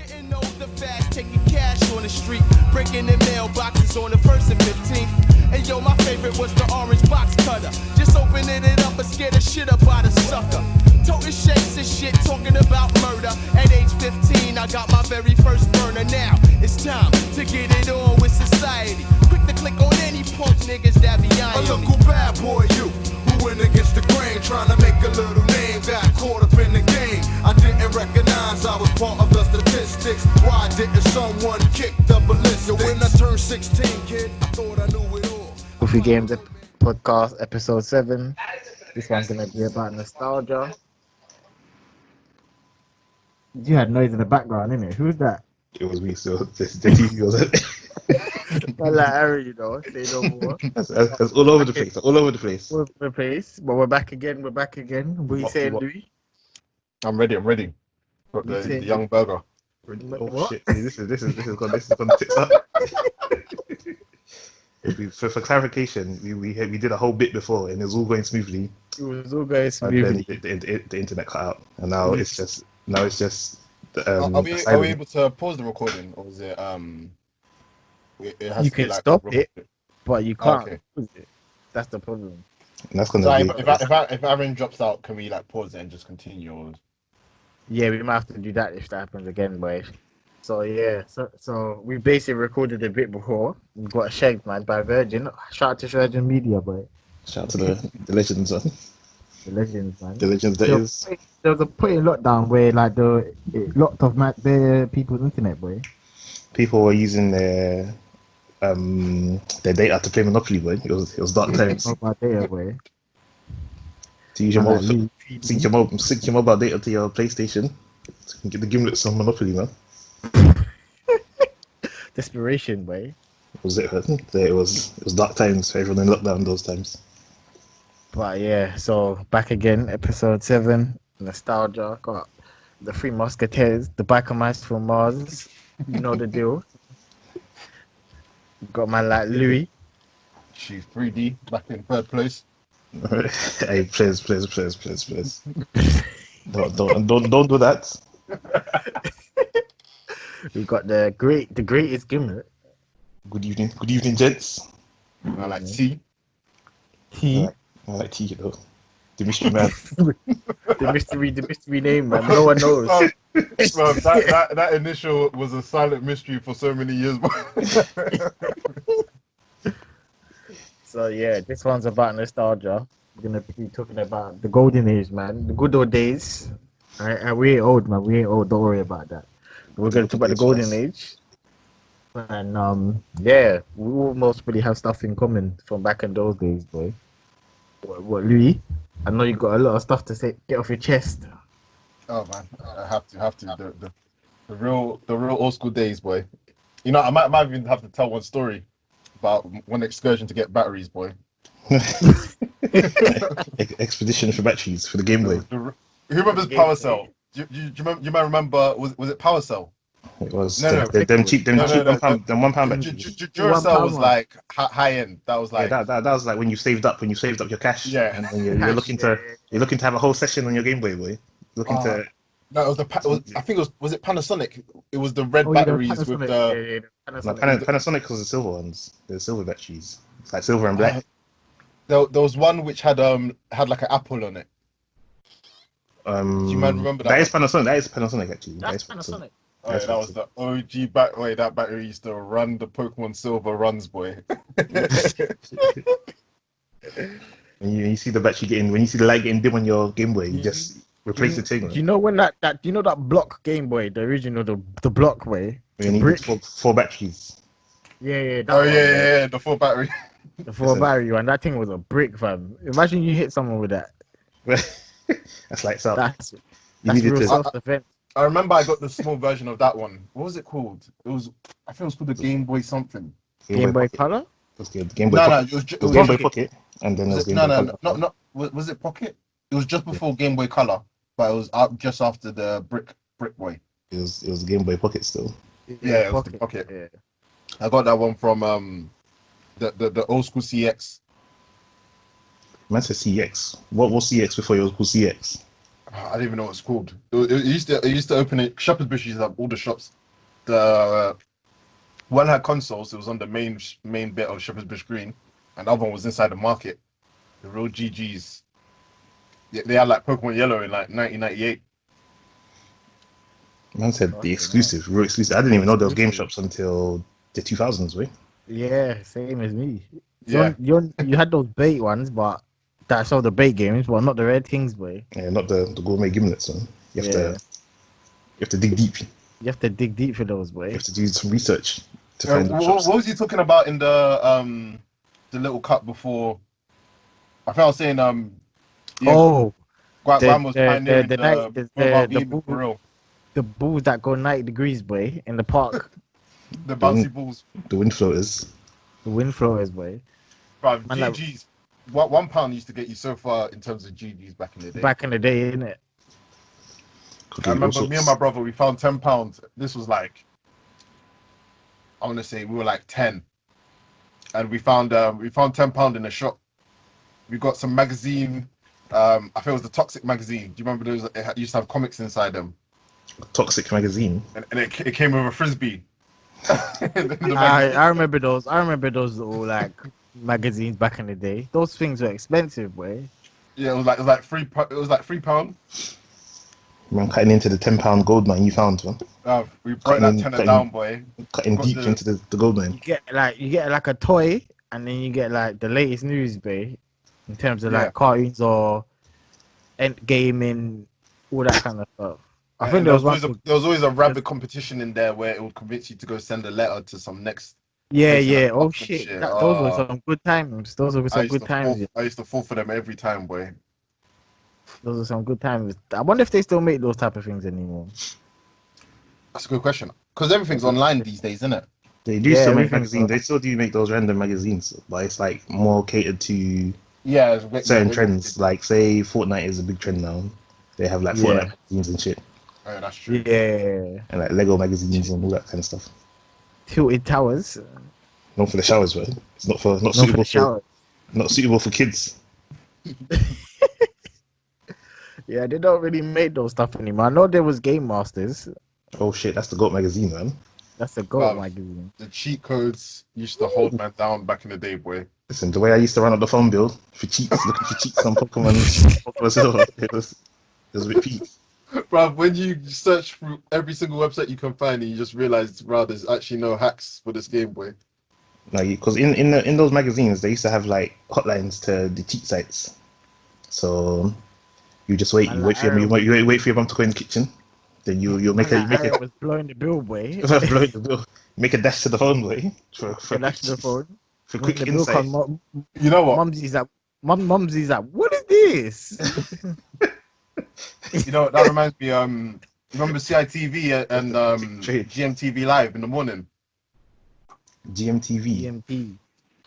Getting older fast, taking cash on the street, breaking in mailboxes on the 1st and 15th. And yo, my favorite was the orange box cutter. Just opening it up and scare the shit up out of sucker. Toting shapes and shit, talking about murder. At age 15, I got my very first burner. Now it's time to get it on with society. Quick to click on any punk niggas that be eyeing me. A local bad boy, you who went against the grain, trying to make a little name, got caught up in the game. I didn't recognize I was part of the statistics. Why didn't someone kick the ballistics? Yo, when I turned 16, kid, I thought I knew it all. Goofy Games podcast episode 7. This one's gonna be about nostalgia. You had noise in the background, innit? Who's that? It was me, so the TV was I like Harry, you know. Say no more. that's all over the place. All over the place. All over the place, but we're back again. What are you saying, Louis? I'm ready. Got the young burger. Oh What? shit! This is gonna tits up. For clarification, we did a whole bit before, and it was all going smoothly. It was all going And smoothly. then the internet cut out, and now it's just. Are we able to pause the recording, or is it it has You to be can like stop recorded? it, but you can't. Okay. Pause it. That's the problem. And that's gonna So be. if Aaron drops out, can we like pause it and just continue? Or... Yeah, we might have to do that if that happens again, boy. So yeah, so we basically recorded a bit before. We got shagged, man, by Virgin. Shout out to Virgin Media, boy. Shout out to the legends, man. The legends, man. The legends that is. There was a point in lockdown where like it locked off their people's internet, boy. People were using their data to play Monopoly, boy. It was dark times. Mobile data, boy. To use your Man, mobile, sync your mobile data to your PlayStation. So you can get the gimlets on Monopoly, man. Desperation, boy. Was it? It was dark times for everyone in lockdown those times. But yeah, so back again, episode 7, nostalgia. Got the Three Musketeers, the biker mice from Mars. You know the deal. Got man like Louis. She's 3D back in third place. Hey, please. Don't do that. We got the greatest gimlet. Good evening, gents. I like T. T. I like tea, though. The mystery man. the mystery name, man. No one knows. Bro, that initial was a silent mystery for so many years. So yeah, this one's about nostalgia. We're gonna be talking about the golden age, man. The good old days. Alright, we ain't old, man. We ain't old. Don't worry about that. We're gonna talk about the golden age. And yeah, we all most really have stuff in common from back in those days, boy. What, Louis? I know you got a lot of stuff to say. Get off your chest. Oh man, I have to. The real old school days, boy. You know, I might even have to tell one story about one excursion to get batteries, boy. Expedition for batteries for the Game Boy. Who remembers Power Cell? Do you might remember? Was it Power Cell? It was No, them cheap £1 batteries. Duracell was like high end. That was like that was like when you saved up your cash. Yeah. And then you're looking to have a whole session on your Game Boy. Looking to. No, it was I think was it Panasonic? It was the red batteries with the. Panasonic was the silver ones. The silver batteries. It's like silver and black. There was one which had like an apple on it. Do you man remember that? That is Panasonic actually. That's Panasonic. Oh, yeah, that was the OG battery. That battery used to run the Pokemon Silver runs, boy. When you see the battery when you see the light getting dim on your Game Boy, you just replace the thing. You know when that you know that block Game Boy, the original, the block way. You need four batteries. Yeah. The full battery. The 4 battery one. That thing was a brick, fam. Imagine you hit someone with that. That's like so. That's needed real to- self-defense. I remember I got the small version of that one. What was it called? I think it was called the Game Boy something. Game Boy Pocket. Color? It was the Game Boy No, Pocket. it was Game Boy Pocket, and then there was Game Boy Color. No. Was it Pocket? It was just before Game Boy Color, but it was up just after the Brick Boy. It was Game Boy Pocket still. Yeah, it was the Pocket. Yeah. I got that one from the old school CX. Man said CX. What was CX before it was called CX? I don't even know what it's called. It used to open it. Shepherd's Bush used to have all the shops. The one had consoles. It was on the main bit of Shepherd's Bush Green, and the other one was inside the market. The real GGs. They had like Pokemon Yellow in like 1998. Man said the Fucking exclusive, real exclusive. I didn't even know there was game Exclusive. shops until the 2000s, way. Yeah, same as me. Yeah. You had those bait ones, but that sold the bait games, but not the red things, boy. Yeah, not the gourmet gimlets, man. You have Yeah. to dig deep. You have to dig deep for those, boy. You have to do some research to find the What, shops. what was he talking about in the little cut before? I think I was saying yeah, Oh, Guam was pioneering the night mobile gaming for real. the balls that go 90 degrees, boy, in the park. The The bouncy wind, balls, the wind floaters. The wind floaters, boy. bro. Man, like, GGs. What £1 used to get you so far in terms of GGs back in the day. back in the day, innit? Could I do all remember me and sorts. my brother, we found £10. This was like, I want to say we were like 10, and we found £10 in a shop. We got some magazine. I think it was the Toxic magazine. Do you remember those? It used to have comics inside them, Toxic magazine. and it came with a frisbee. The magazine. I remember those. I remember those little like magazines back in the day. Those things were expensive, boy. Yeah, it was like £3. Man, cutting into the £10 gold mine you found, man. We broke that tenner cutting- down, boy. Cutting Got deep the- into the gold mine. You get like a toy, and then you get like the latest news, boy, in terms of Yeah. like cartoons or end gaming, all that kind of stuff. I think And there there was one. was always a rabid competition in there where it would convince you to go send a letter to some next. Yeah, place in yeah. that Oh box and shit, shit. those were some good times. Those were some good times. Yeah. I used to fall for them every time, boy. Those are some good times. I wonder if they still make those type of things anymore. That's a good question. Because everything's online these days, isn't it? They do Yeah, still make everything's magazines. They still do make those random magazines, but it's like more catered to Yeah. certain trends. Like say Fortnite is a big trend now. They have like Fortnite magazines and shit, Oh, that's true. Yeah, and like Lego magazines and all that kind of stuff. Tilted Towers. Not for the showers, right? It's not Not for suitable the shower. not suitable for kids. Yeah, they don't really make those stuff anymore. I know there was Game Masters. Oh shit, that's the GOAT magazine, man. That's a goat Wow. magazine. The cheat codes used to hold man down back in the day, boy. Listen, the way I used to run up the phone bill for cheats, looking for cheats on Pokemon, Silver, it was a bit peak. Bro, when you search through every single website you can find, and you just realize, bro, there's actually no hacks for this game, boy. Like, because in those magazines, they used to have like hotlines to the cheat sites. So you just wait, you wait for your mum to go in the kitchen. Then you'll make Aaron was blowing the bill, boy. blow the bill, make a dash to the phone, boy, for That's the phone. for When quick the bill insight. come, You know what? Mumsy's like, what is this? You know that reminds me. Remember CITV and Trade. GMTV Live in the morning. GMTV.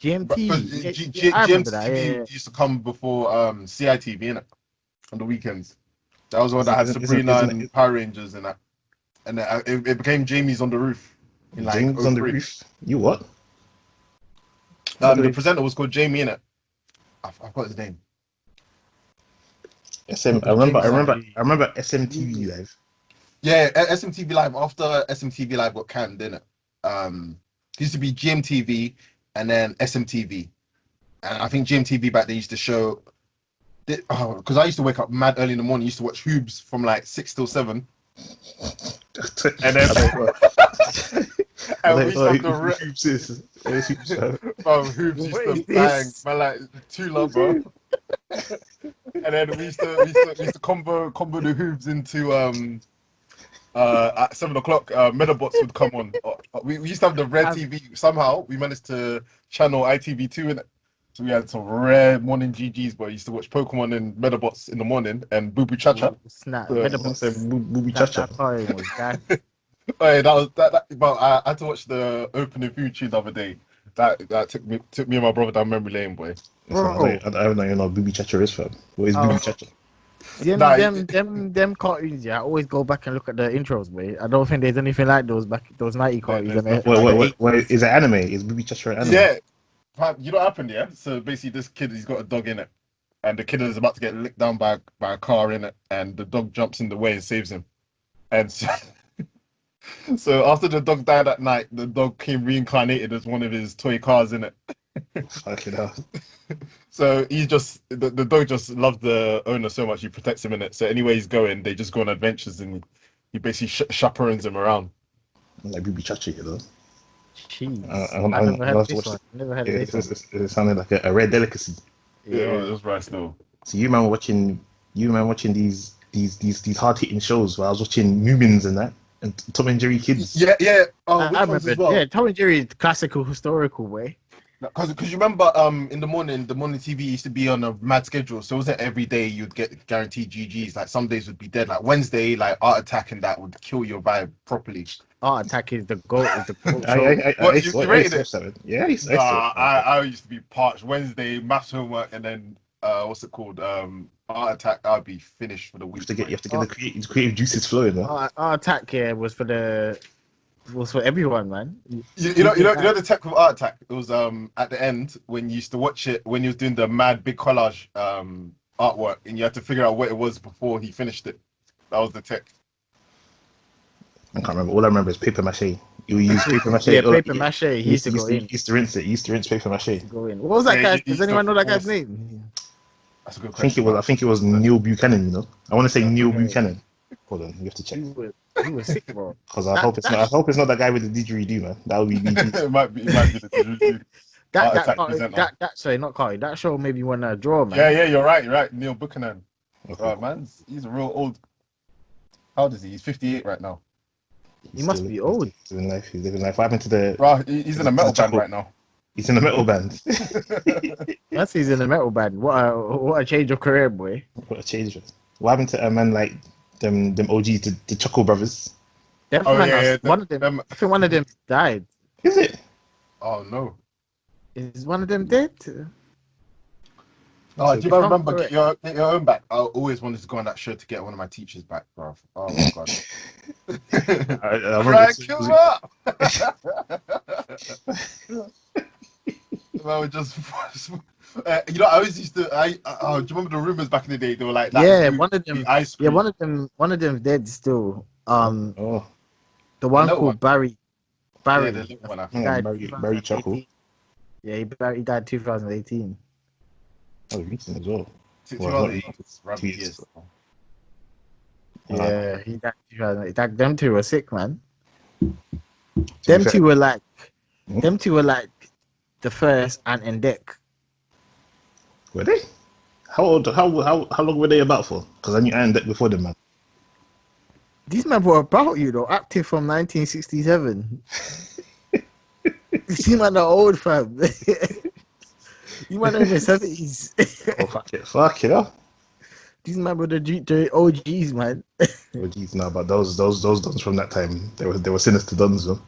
GMT. I remember that. GMTV Yeah. used to come before CITV, innit? On the weekends. That was one that had Isn't- Sabrina isn't- and Power Rangers and that. And then it became Jamie's on the Roof. In like James on the 03. roof. You what? The presenter was called Jamie, innit? I've got his name. I remember SMTV Live. Yeah, SMTV Live. After SMTV Live got canned, didn't it? It used to be GMTV and then SMTV. And I think GMTV back then used to show. Because I used to wake up mad early in the morning. Used to watch Hoobs from like 6 till 7. And then and we used to have the Hoobs used What to is bang, this? man, like too love, bro. And then we used to combo the Hoobs into at 7 o'clock. Medabots would come on. We used to have the rare TV. Somehow we managed to channel ITV2 in it. So we had some rare morning GGs, but I used to watch Pokemon and Medabots in the morning and Boo Boo Cha Cha. Snap. Yeah. Booby That Chacha. time was that. Hey, that was that. But I had to watch the opening food tune the other day. That took me and my brother down memory lane, boy. I don't even know what Booby Chacha is, fam. What is Oh. Booby Chacha? Them cartoons, yeah. I always go back and look at the intros, mate. I don't think there's anything like those 90 cartoons. there's and nothing What is it anime? Is Booby Chacha an anime? Yeah, you know what happened? Yeah. So basically, this kid he's got a dog in it, and the kid is about to get licked down by a car in it, and the dog jumps in the way and saves him. And so, so after the dog died that night, the dog came reincarnated as one of his toy cars in it. Fucking hell. So he just the dog just loves the owner so much he protects him in it. So anywhere he's going, they just go on adventures and he basically chaperones him around. Like BB Chachi, you know. Jeez. I I never I heard was this watching one. Never heard it. this one. It sounded like a rare delicacy. Yeah, Yeah. it was right still. So you man watching these hard hitting shows where I was watching Moomins and that and Tom and Jerry Kids. Yeah, yeah. Oh, I which ones remember. as well? Yeah, Tom and Jerry, classical historical way. Because you remember in the morning TV used to be on a mad schedule, so it wasn't every day you'd get guaranteed GGs. Like some days would be dead. Like Wednesday, like Art Attack and that would kill your vibe properly. Art Attack is the goat. Is the goat I show. What, you rated it? Yeah, I used to Nah, watch that. I used to be parched. Wednesday, maths homework, and then what's it called? Art Attack. I'd be finished for the week. You have to get the creative juices flowing, man. Art Attack here was for everyone, man. You know the tech with Art Attack. It was at the end when you used to watch it when you was doing the mad big collage artwork, and you had to figure out what it was before he finished it. That was the tech. I can't remember. All I remember is paper mache. You use paper mache. Yeah, paper mache. He used to go in. He used to rinse it. He used to rinse paper mache. Go in. What was that Yeah, guy? Does anyone know that guy's name? That's a good I think question. I think it was Neil Buchanan. You know, I want to say Neil Buchanan. Hold on, you have to check. He was sick, bro. Because I hope it's not that guy with the didgeridoo, man. That would be BG. It might be the Sorry, not Carly. That show made me want to draw, man. Yeah, you're right. Neil Buchanan. Okay. Man, he's a real old. How old is he? He's 58 right now. He must be old. He's living life. He's living life. What happened to the? Bro, he's in a metal band chuckle. right now. He's in a metal band. That's he's in a metal band. What a change of career, boy. What a change. What happened to a man like them OGs, the Chuckle Brothers? Them Oh, man, yeah, one of them. I think one of them died. Is it? Oh no. Is one of them dead? Oh, do you If I'm remember correct- get your own back? I always wanted to go on that show to get one of my teachers back, bro. Oh my god. I Dracula! Well, just you know, I always used to. Do you remember the rumors back in the day? They were like, that Yeah, dude, one of them. ice Yeah, cream. one of them dead still. Oh, The one little called one. Barry. Yeah, the little one, I He think. died Barry Chuckle. 2018. Yeah, he died 2018. that was recent as well. 2008, it's around 2 years. years. Yeah, he died 2008. Them two were sick, man. To be Them fair- two were like, Hmm? them two were like the first Ant and Deck. Were they? How long were they about for? Because I knew Ant that before them, man. These men were about, you know, active from 1967. These men are old, fam. You man are in the 70s. Oh fuck it up. These men were the OGs, man. Oh geez, no, but those dons from that time, they were sinister dons, man.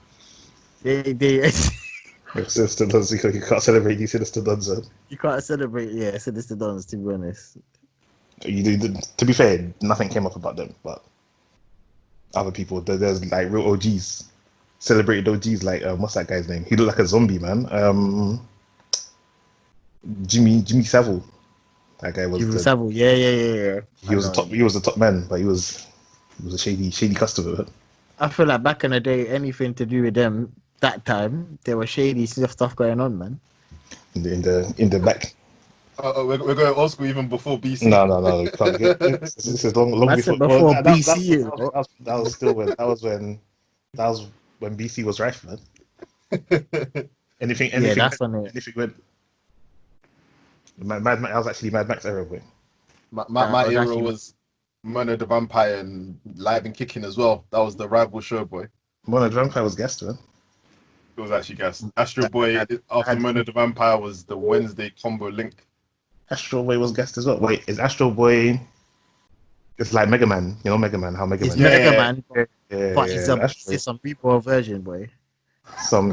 They They were sinister dons. You can't celebrate these sinister dons, man. you can't celebrate, yeah, sinister dons, to be honest. To be fair, nothing came up about them, but other people, there's like real OGs, celebrated OGs, like what's that guy's name? He looked like a zombie, man. Jimmy Savile. That guy was. Savile, yeah. He was the top man, but he was a shady customer. Man. I feel like back in the day, anything to do with them that time, there was shady stuff going on, man. In the back. We're going old school even before BC. No. You can't get, this is long before BC. That was when BC was rife, man. Anything That's when anything went. Mad Max, I was actually Mad Max era, boy. My era was Mono the Vampire and Live and Kicking as well. That was the rival show, boy. Mono the Vampire was guest, man. It was actually gas. Astro Boy after Mono the Vampire was the Wednesday combo link. Astro Boy was guest as well. Wait, is Astro Boy? It's like Mega Man, you know Mega Man. How Mega Man? Mega Man, Yeah, but it's some reborn version, boy. Some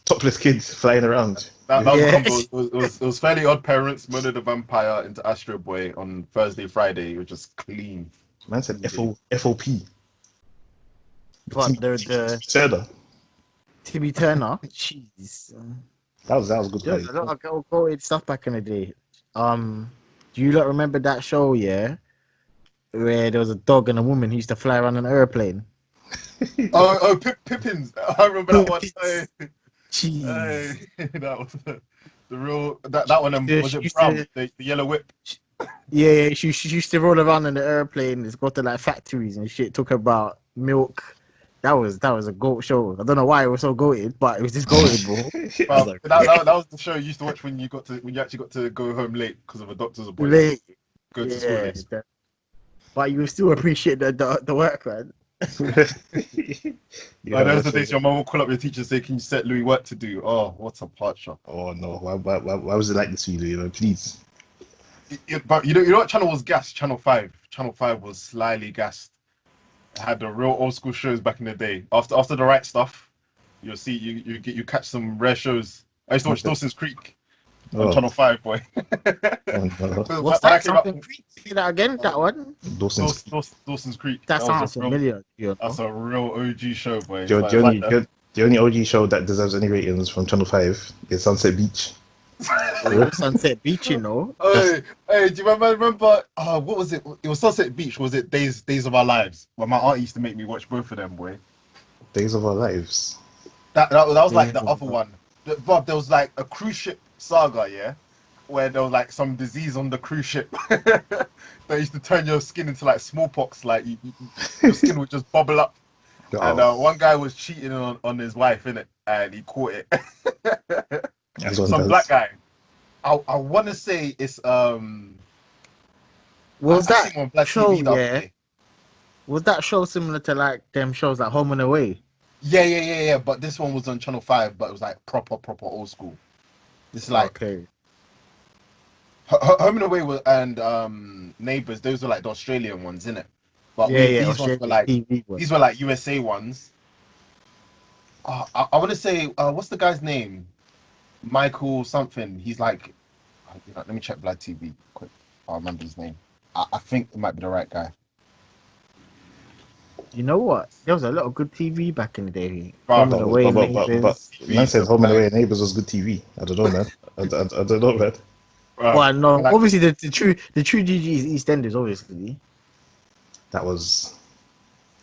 topless kids flying around. That was combo. It was Fairly Odd Parents, Mono the Vampire into Astro Boy on Thursday, Friday. It was just clean. Man said FOP. But the Turner. Timmy Turner, jeez. That was good. There's a lot of go stuff back in the day. Do Do you lot remember that show? Yeah, where there was a dog and a woman who used to fly around an airplane. Pippins. I remember that one. Pippins. Jeez. That was the real that one. Was She it used Brown? to, The yellow whip. yeah, she used to roll around in the airplane. It's got to like factories and shit. Talk about milk. That was a goat show. I don't know why it was so goated, but it was just goated, bro. That was the show you used to watch when you actually got to go home late because of a doctor's appointment. Late. Go to school Yeah, late. but you still appreciate the work, man. Those are the days your mum will call up your teacher and say, "Can you set Louis work to do?" Oh, what a part shot! Oh no, why was it like this for you, you know? Please. But you know what channel was gassed? Channel 5. Channel 5 was slyly gassed. It had the real old school shows back in the day. After the right stuff, you'll see you catch some rare shows. I used to watch Dawson's Creek on Channel 5, boy. What's that? Something Creek? Say that again. That one. Dawson's Creek. That sounds familiar. That's a real OG show, boy. The only OG show that deserves any ratings from Channel 5 is Sunset Beach. Sunset Beach, you know. Hey, do you remember? What was it? It was Sunset Beach. Was it Days of Our Lives? Well, my aunt used to make me watch both of them, boy. Days of Our Lives. That was like the other one. But there was like a cruise ship saga, yeah, where there was like some disease on the cruise ship that used to turn your skin into like smallpox. Like your skin would just bubble up. Oh. And one guy was cheating on his wife, innit? And he caught it. Some black guy. I want to say it's was that show? Yeah. Was that show similar to like them shows like Home and Away? Yeah. But this one was on Channel 5, but it was like proper old school. This is like Home and Away and Neighbours. Those were like the Australian ones, innit? But these ones were like these were like USA ones. I want to say what's the guy's name? Michael something. He's like, let me check Vlad TV quick. I'll remember his name. I think it might be the right guy. You know what? There was a lot of good TV back in the day. But man said Home and Away and Neighbours was good TV. I don't know, man. I don't know, man. Well, no, obviously the true GG is EastEnders, obviously. That was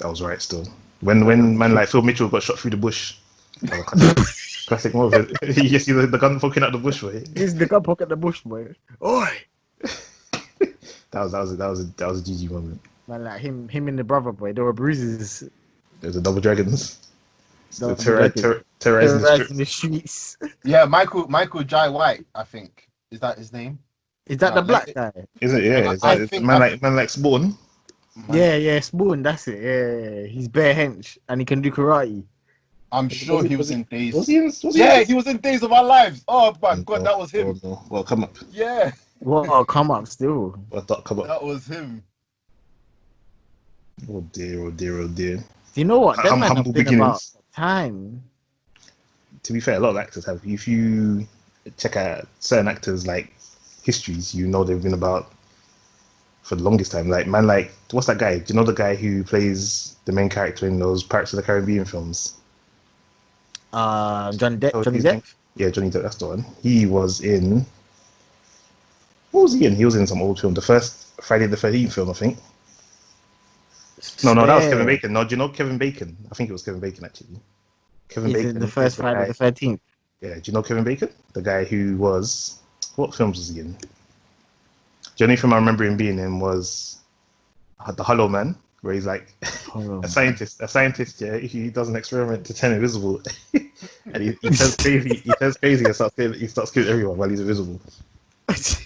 right still. When man like Phil Mitchell got shot through the bush. Classic moment. You see the gun poking out the bush, boy. It's the gun poking the bush, boy. Oi! That was a GG moment. Man, like him and the brother, boy. There were bruises. There's the Double Dragons. Terrorizing the streets. Yeah, Michael Jai White, I think. Is that his name? Is that the black guy? Is it? Yeah. Man like Spawn. Yeah, Spawn. That's it. Yeah. He's bare hench and he can do karate. I'm sure he was in Days. Was he in Days of Our Lives. Oh my God, that was him. No. Well, come up. Yeah. Well, come up still. Come up. That was him. Oh dear. Do you know what? That might have been about time. To be fair, a lot of actors have. If you check out certain actors' like histories, you know they've been about for the longest time. Like man, like what's that guy? Do you know the guy who plays the main character in those Pirates of the Caribbean films? Johnny Depp. Yeah, Johnny Depp. That's the one. He was in. What was he in? He was in some old film. The first Friday the 13th film, I think. No, that was Kevin Bacon. No, do you know Kevin Bacon? I think it was Kevin Bacon actually. Kevin Bacon. The first Friday the 13th. Yeah, do you know Kevin Bacon? The guy who was. What films was he in? The only film I remember him being in was The Hollow Man, where he's like a scientist. Yeah, he does an experiment to turn invisible, and he turns crazy. He turns crazy and starts killing everyone while he's invisible. That's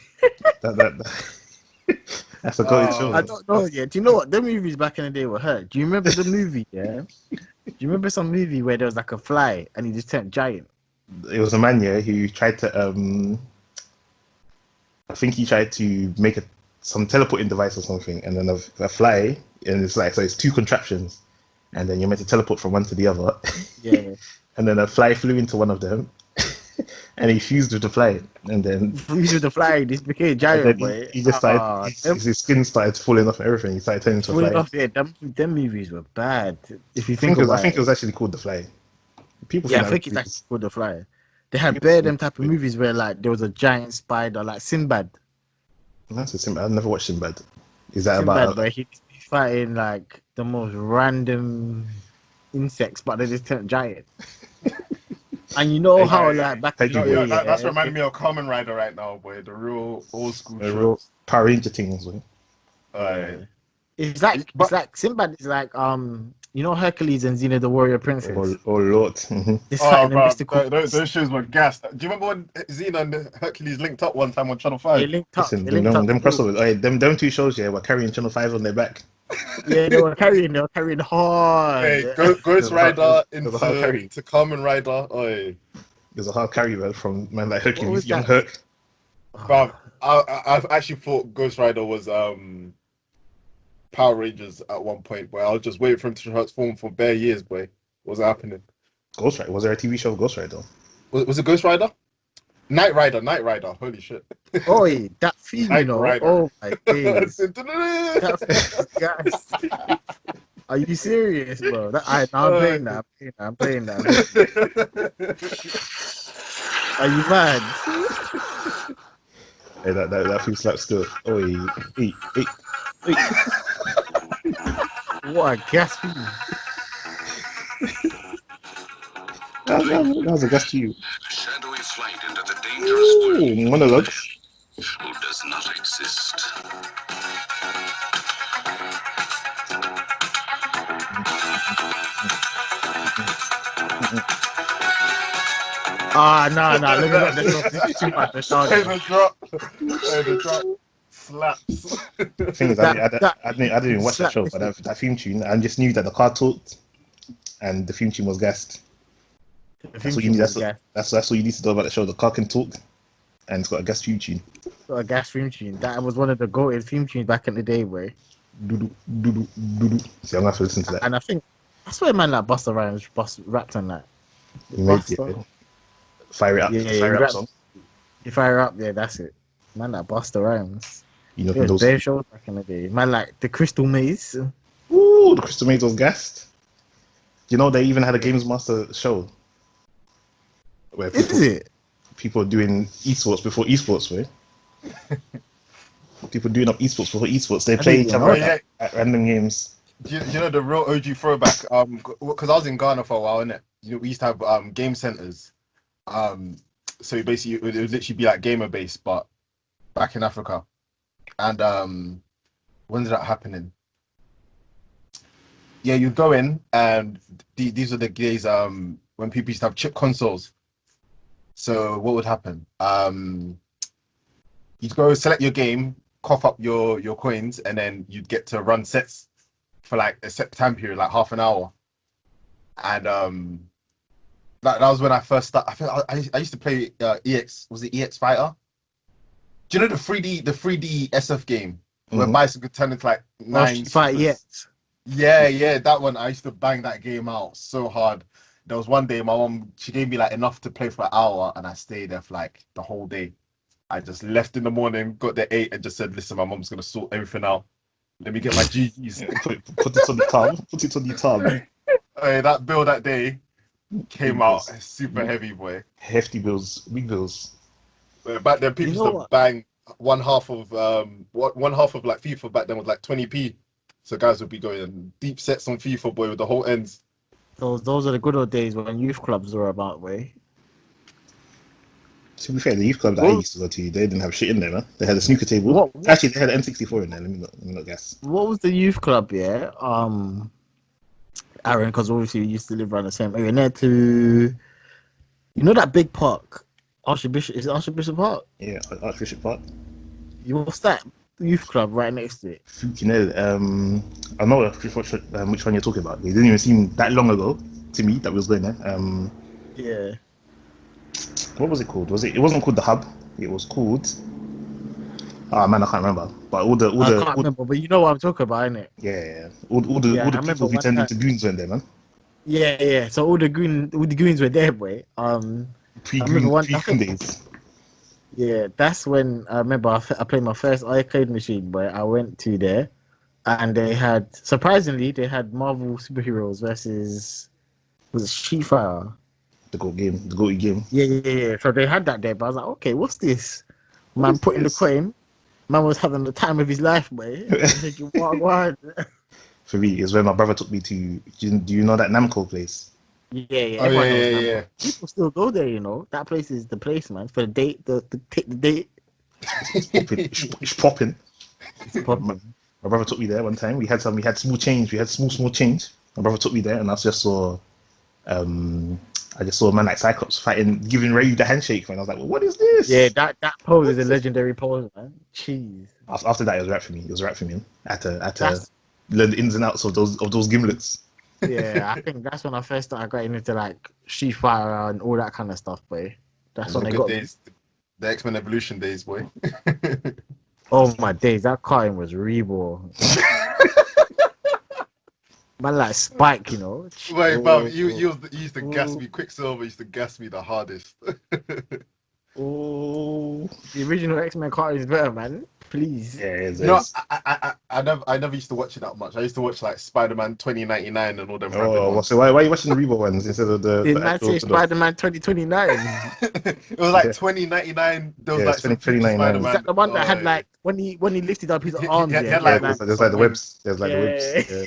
a good show. I don't know. Yeah, do you know what? The movies back in the day were hurt. Do you remember the movie? Yeah. Do you remember some movie where there was like a fly and he just turned giant? It was a man, yeah, who tried to I think he tried to make some teleporting device or something, and then a fly, and it's like, so it's two contraptions, and then you're meant to teleport from one to the other. Yeah. And then a fly flew into one of them, and he fused with the fly, and then fused with the fly, this became giant. Boy. He just started, his skin started falling off and everything. He started turning into a fly. Yeah, them movies were bad. If you I think it was actually called The Fly. I think it's actually called The Fly. They had them type of movies where like there was a giant spider, like Sinbad. That's a Sinbad. I've never watched Sinbad. Is that Sinbad, about? but he's fighting like the most random insects, but they just turn giant. And you know how like back in Thank the you, You know, day, boy. that's yeah, reminding me of Kamen Rider right now, boy. The real old school A real shows. Power Ranger things. Boy. Uh, it's but like Sinbad is like you know Hercules and Xena the Warrior Princess. Oh Lord. Mm-hmm. This oh, fighting the bro, mystical. those shows were gassed. Do you remember when Xena and Hercules linked up one time on Channel They 5? linked up. Listen, They them, linked them, up them still. crossovers. Oh, them two shows, yeah, were carrying Channel 5 on their back. Yeah, they were carrying hard. Hey, Ghost There's a hard, Rider there's a hard into carry. Kamen Rider. Oh, There's a hard carry, man, from man like What was Hercules, young that? Herc. bro, I've actually thought Ghost Rider was Power Rangers at one point, but I was just waiting for him to transform for bare years, boy. What's happening? Ghost Rider. Was there a TV show of Ghost Rider? Was it Ghost Rider? Knight Rider. Holy shit. Oh, yeah, that theme, you Knight know. Rider. Oh my days. That guys. Are you serious, bro? I'm playing that. I'm playing that. Are you mad? Hey, that thing slaps still. Oh, hey. What a gas theme. That was a guess to you. Shadowy flight into the dangerous world Ooh, monologues. who does not exist. No. Let me not. This is too much Hey, nostalgia. the drop slaps. The thing is, That I didn't even watch that slap show, but that theme tune, I just knew that the car talked and the theme tune was gassed. the That's theme what you need. tune was gas. That's what you need to know about the show. The car can talk, and it's got a gas theme tune. A gas theme tune. That was one of the goated theme tunes back in the day, boy. Doo doo doo. See, I'm gonna have to listen to that. And I swear, man, like Busta Rhymes, rapped on that. You made Busta. it. Fire it up. Yeah, The fire he up raps. song. You fire up, yeah, that's it. Man, like Busta Rhymes. You know, It from was those. bare shows back in the day. Man, like the Crystal Maze. Ooh, the Crystal Maze was gassed. You know, they even had a Games Master show where Is it? people doing esports before esports, way. People doing up esports before esports. They I play didn't each even other know that. at random games. Do you know the real OG throwback? Because I was in Ghana for a while, innit? You know, we used to have game centers. So basically, it would literally be like gamer based, but back in Africa. And when did that happen? Yeah, you go in, and these are the days when people used to have chip consoles. So what would happen? You'd go select your game, cough up your coins, and then you'd get to run sets for like a set time period, like half an hour. And that was when I first started. I used to play EX. Was it EX Fighter? Do you know the 3D SF game where bicycle could turn into like nine? Fight yet? Yeah, that one. I used to bang that game out so hard. There was one day my mom, she gave me like enough to play for an hour, and I stayed there for like the whole day. I just left in the morning, got there 8, and just said, "Listen, my mom's gonna sort everything out. Let me get my GGs." Put it on the tab. Put it on the tab. Hey, that bill that day came Big out bills. super heavy, boy. Hefty bills. Big bills. Back then, people You used know to what? bang one half of like FIFA back then was like 20p. So guys would be going deep sets on FIFA, boy, with the whole ends. Those are the good old days when youth clubs were about, way. To be fair, the youth club that I used to go to, they didn't have shit in there, man. They had a snooker table. What- Actually, they had an N64 in there. Let me not guess. What was the youth club? Yeah, Aaron, because obviously we used to live around the same area. Near to, you know that big park, Archbishop. Is it Archbishop Park? Yeah, Archbishop Park. What's that youth club right next to it? Fucking I know which one you're talking about. It didn't even seem that long ago to me that we was going there. Yeah. What was it called? It wasn't called the Hub. It was called. Ah man, I can't remember. But I can't remember, but you know what I'm talking about, innit? yeah. All the Yeah, I people remember who one turned time. into goons went there, man. Yeah. So all the goons were there, boy. I remember one. I Pre-goon think, days. yeah, that's when I remember I played my first arcade machine, boy. I went to there, and they had Marvel superheroes versus was it Street Fighter? The GOAT game. Yeah. So they had that there, but I was like, okay, what's this? Man, putting the coin, Man was having the time of his life, boy. Thinking, what? For me, is when my brother took me to. Do you know that Namco place? Yeah, Oh everyone knows yeah, Namco. yeah. People still go there, you know. That place is the place, man. For the date, the take the date. It's popping. It's popping. It's popping. My brother took me there one time. We had small change. We had small change. My brother took me there, and I just saw a man like Cyclops fighting, giving Ray the handshake, and I was like, well, "What is this?" Yeah, that pose What is a is this? legendary pose, man. Jeez. After that, it was right for me. It was right for me. I had to That's learn the ins and outs of those gimlets. yeah. I think that's when I first started getting into like Street Fighter and all that kind of stuff, boy. That's Those when are they good got me. days. The X-Men Evolution days, boy. Oh my days, that cartoon was reborn. Man, like Spike, you know. Wait, Oh, fam, you used to gas me. Quicksilver used to gas me the hardest. Oh, the original X-Men cartoon is better, man. Please. yeah, it You know, is. I never used to watch it that much. I used to watch like Spider-Man 2099 and all them rapid Oh, ones. so why are you watching the Reebok ones instead of Did the man actual say sort of? Spider-Man 2029? It was like 2099. There was Yeah, like it's some 20, future 2099. Is Spider-Man. that the one that Oh, had like when he lifted up his he arms? had, Yeah, he had he had Yeah, like like there's like some the webs. webs. There's like the webs. yeah.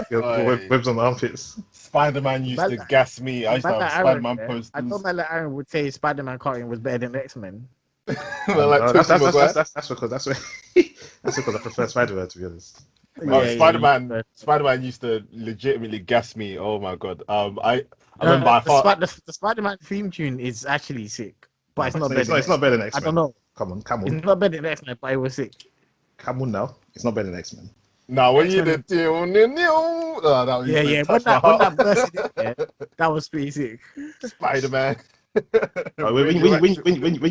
Yeah, there's Oi. webs on the armpits. Spider-Man used Man, to gas me. I used to man have like Aaron, Spider-Man yeah. I posters. thought man like Aaron would say Spider-Man cartoon was better than X-Men. Like Tobey Maguire. That's because that's because I prefer Spider-Man, to be honest. Oh, Yeah, yeah. Spider-Man used to legitimately gas me. Oh my god. I remember I The, thought the Spider-Man theme tune is actually sick, but No, it's not better than it's not better X-Men. than I don't X-Men. know. Come on, It's not better than X-Men, but it was sick. come on now. It's not better than X-Men. now when you X-Men. did that Yeah, used to yeah. touch my When heart. that burst in, yeah, that was pretty sick. Spider-Man. When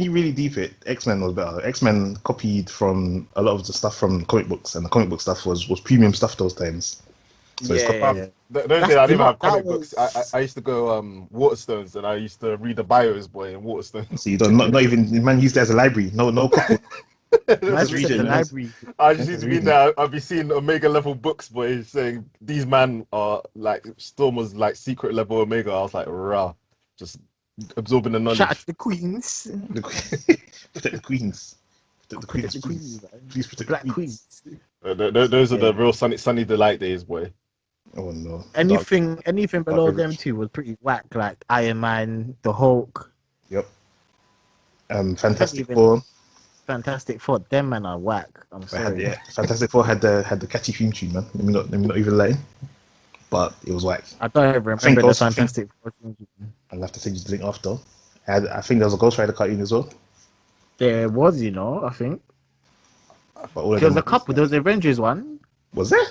you really deep it, X-Men was better. X-Men copied from a lot of the stuff from comic books, and the comic book stuff was premium stuff those times. So it's Yeah. Those days I didn't even have comic books. I used to go Waterstones and I used to read the bios, boy, in Waterstones. so you don't not even man used it as a library. No copy. Man Just said reading. the Man. library. I just Just used to be in reading. there. I'd be seeing Omega level books, boy, saying these man are like Storm was like secret level Omega. I was like, rah, just absorbing the Shout out knowledge. to the Queens. Protect the queens. Protect the queens, Protect the please. Queens, man. Please protect Black the queens. Queens. Those are Yeah. the real sunny delight days, boy. Oh no. Dark, Anything dark below them beverage. two was pretty whack, like Iron Man, the Hulk. Yep. I can't Fantastic even Four. Fantastic Four. Them man are whack. I'm sorry. Fantastic Four had the catchy theme tune, man. Let me not even lie. But it was like I don't even I think remember the Ghost. I think Fantastic Four. I'll have to send you the link after. I think there was a Ghost Rider cartoon as well. There was, I think But all of there them was a couple. There was the Avengers one. was there?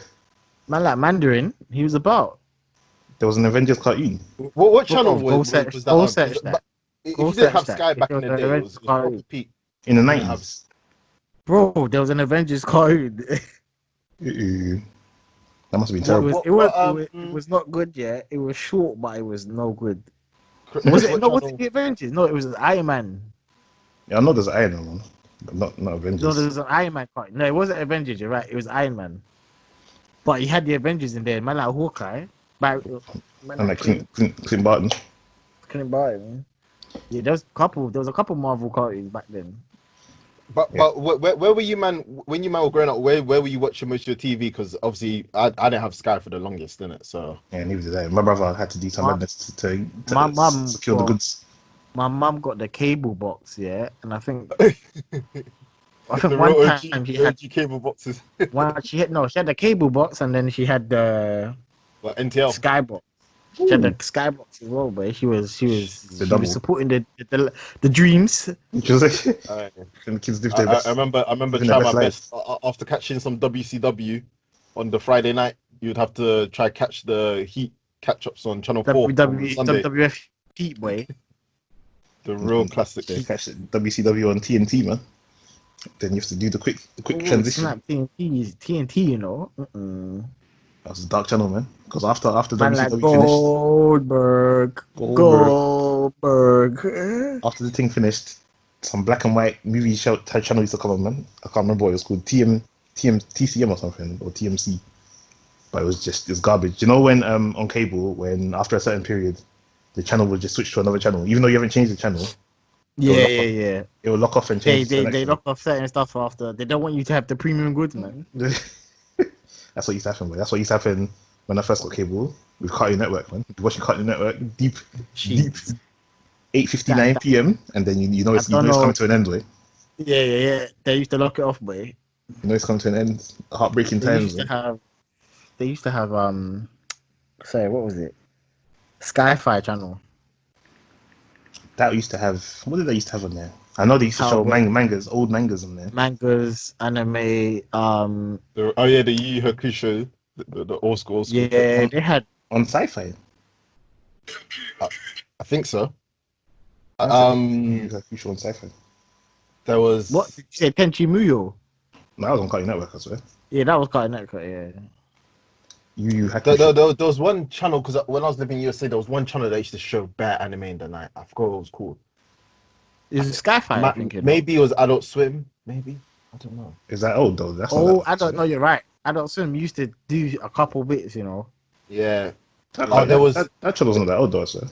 Man, like Mandarin, he was about. There was an Avengers cartoon What channel Go search. was that Go on? Because search that. if Go you didn't search have that. Sky If back there in was the an day, Avengers it was proper cartoon, peak. in the You didn't have 90s. bro, there was an Avengers cartoon. That must have been It terrible. was. It was not good. Yeah, it was short, but it was no good. Was Chris, it? what No, was it channel? the Avengers? No, it was Iron Man. Yeah, I know there's Iron Man one, but not No, there Avengers. was an Iron Man cartoon. No, it wasn't Avengers. You're right. It was Iron Man. But he had the Avengers in there. Man, like Hawkeye. But man, And like like Clint Barton. couldn't buy it, man. Yeah, there was a couple. There was a couple Marvel cartoons back then. Yeah. But where were you, man? When you man were growing up, where were you watching most of your TV? Because obviously I didn't have Sky for the longest, didn't it? So Yeah, neither did I. My brother had to do some My, madness my to mum secure the got goods. my mum got the cable box, yeah, and I think the one real time she had OG cable boxes, she had the cable box and then she had the like NTL. Skybox. She had the Skybox as well, but The she was double. supporting the dreams. Which was like, I, and the kids live their best, I remember living their trying my best best lives. after catching some WCW on the Friday night. You'd have to try catch the Heat catch ups on Channel 4 on WWE Sunday. WWF Heat boy. The real classic They Heat. catch WCW on TNT, man. Then you have to do the quick Ooh, transition. snap TNT, you know. Mm-mm. That was a dark channel, man. Because after Man like WCW finished, Goldberg. Goldberg. After the thing finished, some black and white movie show channel used to come on, man. I can't remember what it was called, TCM or something, or TMC. But it's garbage. You know when on cable, when after a certain period, the channel would just switch to another channel, even though you haven't changed the channel, Yeah, yeah, yeah. It will lock off and change the They selection. lock off certain stuff after. They don't want you to have the premium goods, man. That's what used to happen, boy. That's what used to happen when I first got cable with Cartoon Network, man. Watching Cartoon Network deep, Jeez. 8:59 p.m. and then you know I don't it's know. coming to an end, way. Yeah, yeah, yeah. They used to lock it off, boy. You know it's coming to an end. Heartbreaking They times. used to Man. have. They used to have Sorry, what was it? Sci-Fi channel. That used to have. What did they used to have on there? I know they used to show Cowboy mangas, old mangas on there. mangas, anime. Oh yeah, the Yu Yu Hakusho, the old school. Yeah, they had. On Sci-Fi. I think so. I said you have show on Sci-Fi. There What was did you say? Tenchi Muyo. No, I was on Cartoon Network, I swear. Yeah, that was Cartoon Network. Yeah. You had there was one channel because when I was living in USA, there was one channel that used to show bad anime in the night. I forgot what it was called. Is it Sci-Fi? I think Maybe it was Adult Swim. Maybe I don't know. Is that old though? That's Oh, not that I don't know. You're right. Adult Swim used to do a couple bits, you know. Yeah. That channel wasn't that old though, sir.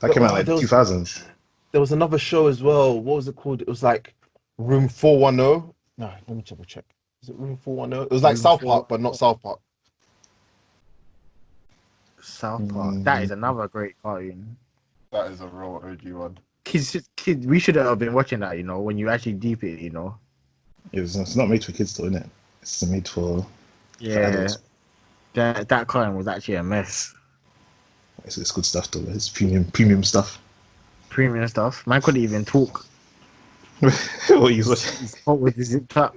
That came out like 2000s. There was another show as well. What was it called? It was like Room 410. No, let me double check. Is it Room 410? It was like South Park, but not South Park. South Park. That is another great cartoon. That is a real OG one. Kids, we should have been watching that, you know, when you actually deep it, you know. It's not made for kids though, innit? It's made for adults. That cartoon was actually a mess. It's good stuff though. It's premium stuff. Premium stuff. Man couldn't even talk. What you watching? His fault was zipped up.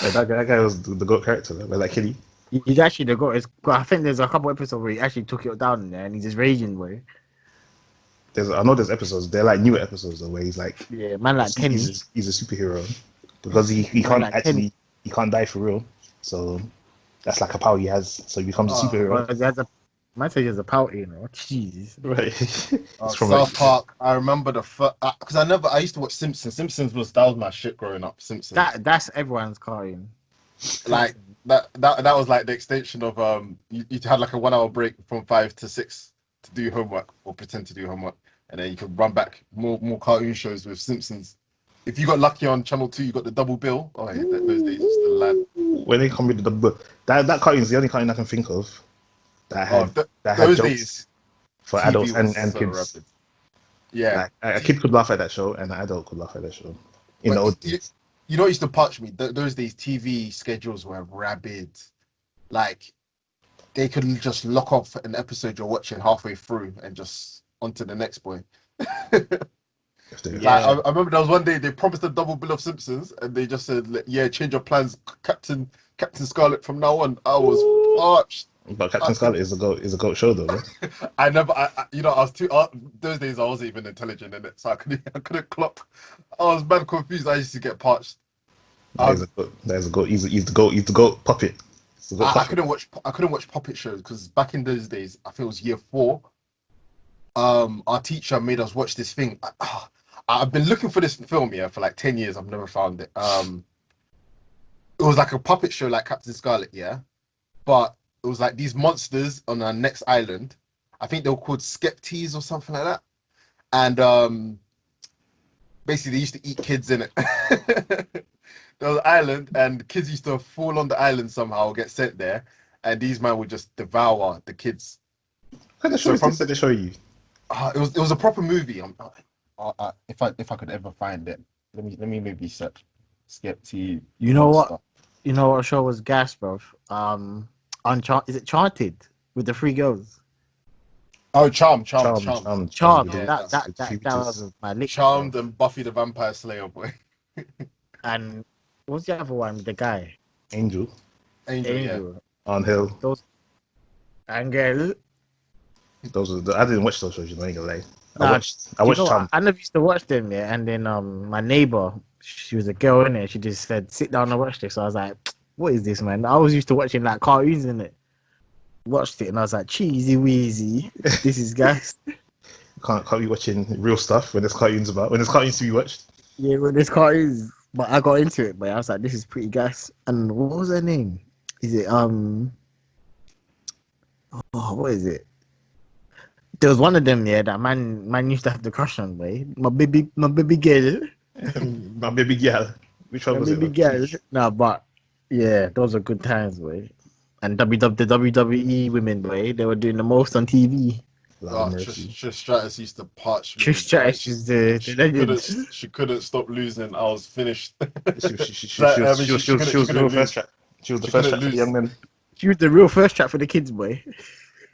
Yeah, that guy was the GOAT character, like kiddie. He's actually the GOAT. I think there's a couple episodes where he actually took it down in there and he's just raging, boy. I know there's episodes. They're like newer episodes though, where he's like, yeah, man, like Kenny. He's a superhero because he can't like actually he can't die for real. So that's like a power he has. So he becomes a superhero. My take is a power, you know. Jeez. Right. South Park. I remember because I used to watch Simpsons. Simpsons was my shit growing up. Simpsons. That's everyone's cartoon. Like that was like the extension of you had like a 1 hour break from 5 to 6 to do homework or pretend to do homework, and then you could run back more cartoon shows with Simpsons. If you got lucky on Channel 2, you got the double bill. Oh yeah, those days used to land. When they come with the double bill, that cartoon is the only cartoon I can think of that had jokes for TV adults and so kids. Rapid. Yeah, like, a kid could laugh at that show, and an adult could laugh at that show. You know what used to punch me? Those days, TV schedules were rabid. Like, they could just lock off an episode you're watching halfway through and just onto the next boy. Yeah. Like, I remember there was one day they promised a double bill of Simpsons, and they just said, "Yeah, change your plans, Captain Scarlet. From now on." I was parched. But Captain Scarlet is a goat show though. Bro. I was too. Those days I wasn't even intelligent in it, so I couldn't clock. I was mad confused. I used to get parched. That is a goat. He's the goat puppet. I couldn't watch puppet shows because back in those days, I think it was year 4. Our teacher made us watch this thing. I've been looking for this film for like 10 years. I've never found it. It was like a puppet show like Captain Scarlet, yeah, but it was like these monsters on our next island. I think they were called Skepties or something like that. And basically they used to eat kids in it. There was an island and kids used to fall on the island somehow, get sent there, and these men would just devour the kids. What kind of show did they show you? It was a proper movie. If I could ever find it, let me maybe search Skepti. You know what? Stuff. You know what show was gas, bro? Is it Charted with the 3 girls? Oh, Charmed. Charmed. Yeah, that was my lick. Charmed and Buffy the Vampire Slayer, boy. And what's the other one? The guy. Angel. Yeah. On Hill. Angel. I didn't watch those shows. You know, I ain't gonna lie. I watched Charmed. I never used to watch them, yeah. And then my neighbor, she was a girl in it. She just said, "Sit down and watch this." So I was like, "What is this, man?" I was used to watching like cartoons in it. Watched it and I was like, "Cheesy Weezy, this is gas." Can't be watching real stuff when there's cartoons to be watched. Yeah, when there's cartoons. But I got into it, but I was like, "This is pretty gas." And what was her name? Is it what is it? There was one of them, yeah, that man used to have the crush on, boy. My baby girl. My baby girl. Which one My was it? baby girl. Nah, but yeah, those are good times, boy. And the WWE women, boy, they were doing the most on TV. Lord of mercy. Trish Stratus used to punch me. Trish Stratus is the legend. She couldn't stop losing. I was finished. She Like, I mean, was she the couldn't real lose. first track. She was the She first couldn't track for the lose. young men. She was the real first track for the kids, boy.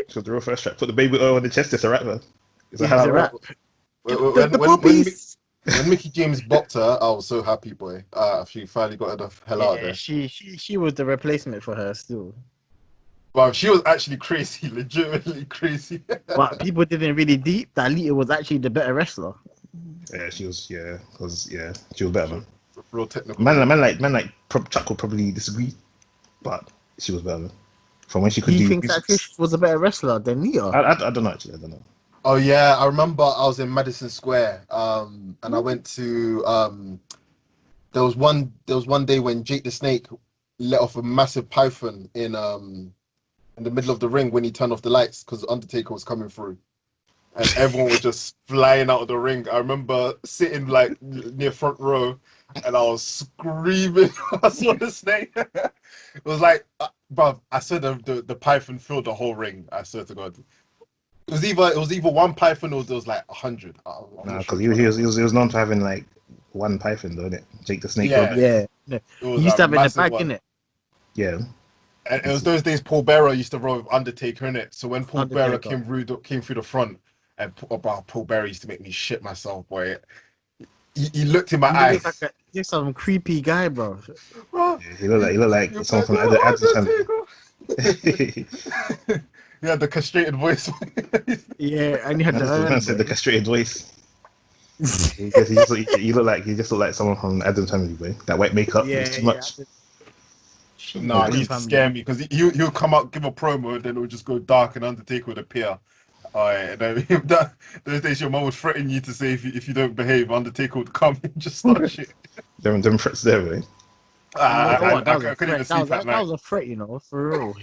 She was the real first track. Put the baby oil on the chest. It's a wrap, man. It's a It's hell a of a rap. wrap. The puppies. When Mickey James bopped her, I was so happy, boy. She finally got her the hell out of Yeah, there. she was the replacement for her still. Well, she was actually crazy, legitimately crazy. But people didn't really deep that Lita was actually the better wrestler. Yeah, she was. Yeah, because she was better, man. Real technical. Man, like Chuck would probably disagree, but she was better. Man. From when she could Do you do. think that Trish was a better wrestler than Lita? I don't know actually. I don't know. Oh yeah, I remember I was in Madison Square, and I went to there was one day when Jake the Snake let off a massive python in the middle of the ring when he turned off the lights because Undertaker was coming through, and everyone was just flying out of the ring. I remember sitting like near front row, and I was screaming. I saw the snake. It was like, bruv, I said the python filled the whole ring. I swear to God. It was either one python or there was like 100. Nah, because he was known for having like one python, though, innit? Jake the Snake. Yeah. Yeah. It He was used to a have it in the massive bag, one. innit? Yeah. And it was those days Paul Bearer used to roll with Undertaker in it. So when Paul Bearer Undertaker. came through the front, and Paul Bearer used to make me shit myself, boy. He looked in my eyes. He's some creepy guy, bro. Bro, Yeah, he looked like someone from Adam's family. He had the castrated voice. Yeah, and he had the Man said the castrated voice. he just looked like someone from Adam's family, boy. That white makeup was too much. Nah, he used to scare me because he would come out, give a promo, then it would just go dark and Undertaker would appear. Alright, those days your mum would threaten you to say if you don't behave, Undertaker would come and just start shit. Them threats there, boy. I couldn't even sleep at that was a threat, you know, for real.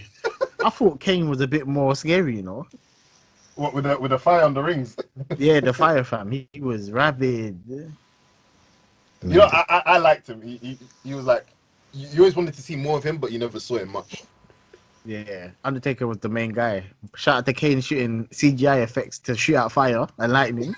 I thought Kane was a bit more scary, you know. What with the fire on the rings? Yeah, the Fire Fam. He was rabid. You know, I liked him. He was like, you always wanted to see more of him, but you never saw him much. Yeah, Undertaker was the main guy. Shout out to Kane shooting CGI effects to shoot out fire and lightning.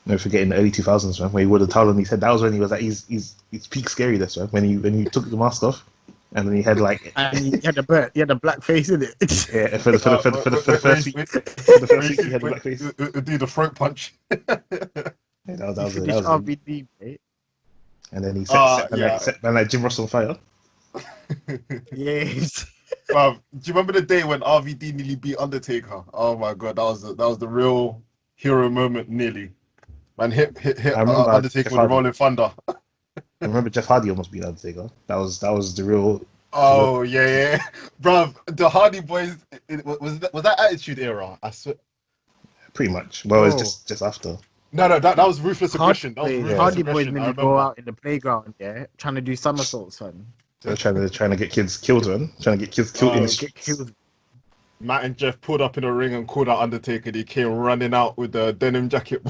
Never forgetting the early 2000s, man, when he wore the towel on his head. That was when he was at his peak scariness, man. When he took the mask off, and then he had like and he had the black face in it. Yeah, for the first week, he had the black face. Do the throat punch. Yeah, that was RVD, mate. And then he set like Jim Ross on fire. Yes. Do you remember the day when RVD nearly beat Undertaker? Oh my God, that was the real hero moment. Nearly, man, hit I remember Undertaker with the Rolling Thunder. I remember Jeff Hardy almost beat Undertaker. That was the real. Oh yeah, bruv. The Hardy Boys. Was that Attitude Era? I swear. Pretty much. Well, it's just after. No, that was Ruthless Aggression. Hardy Boys when you go out in the playground, yeah, trying to do somersaults, son. They're trying to get kids killed, man. Trying to get kids killed in the Get killed. Matt and Jeff pulled up in a ring and called out Undertaker. He came running out with the denim jacket.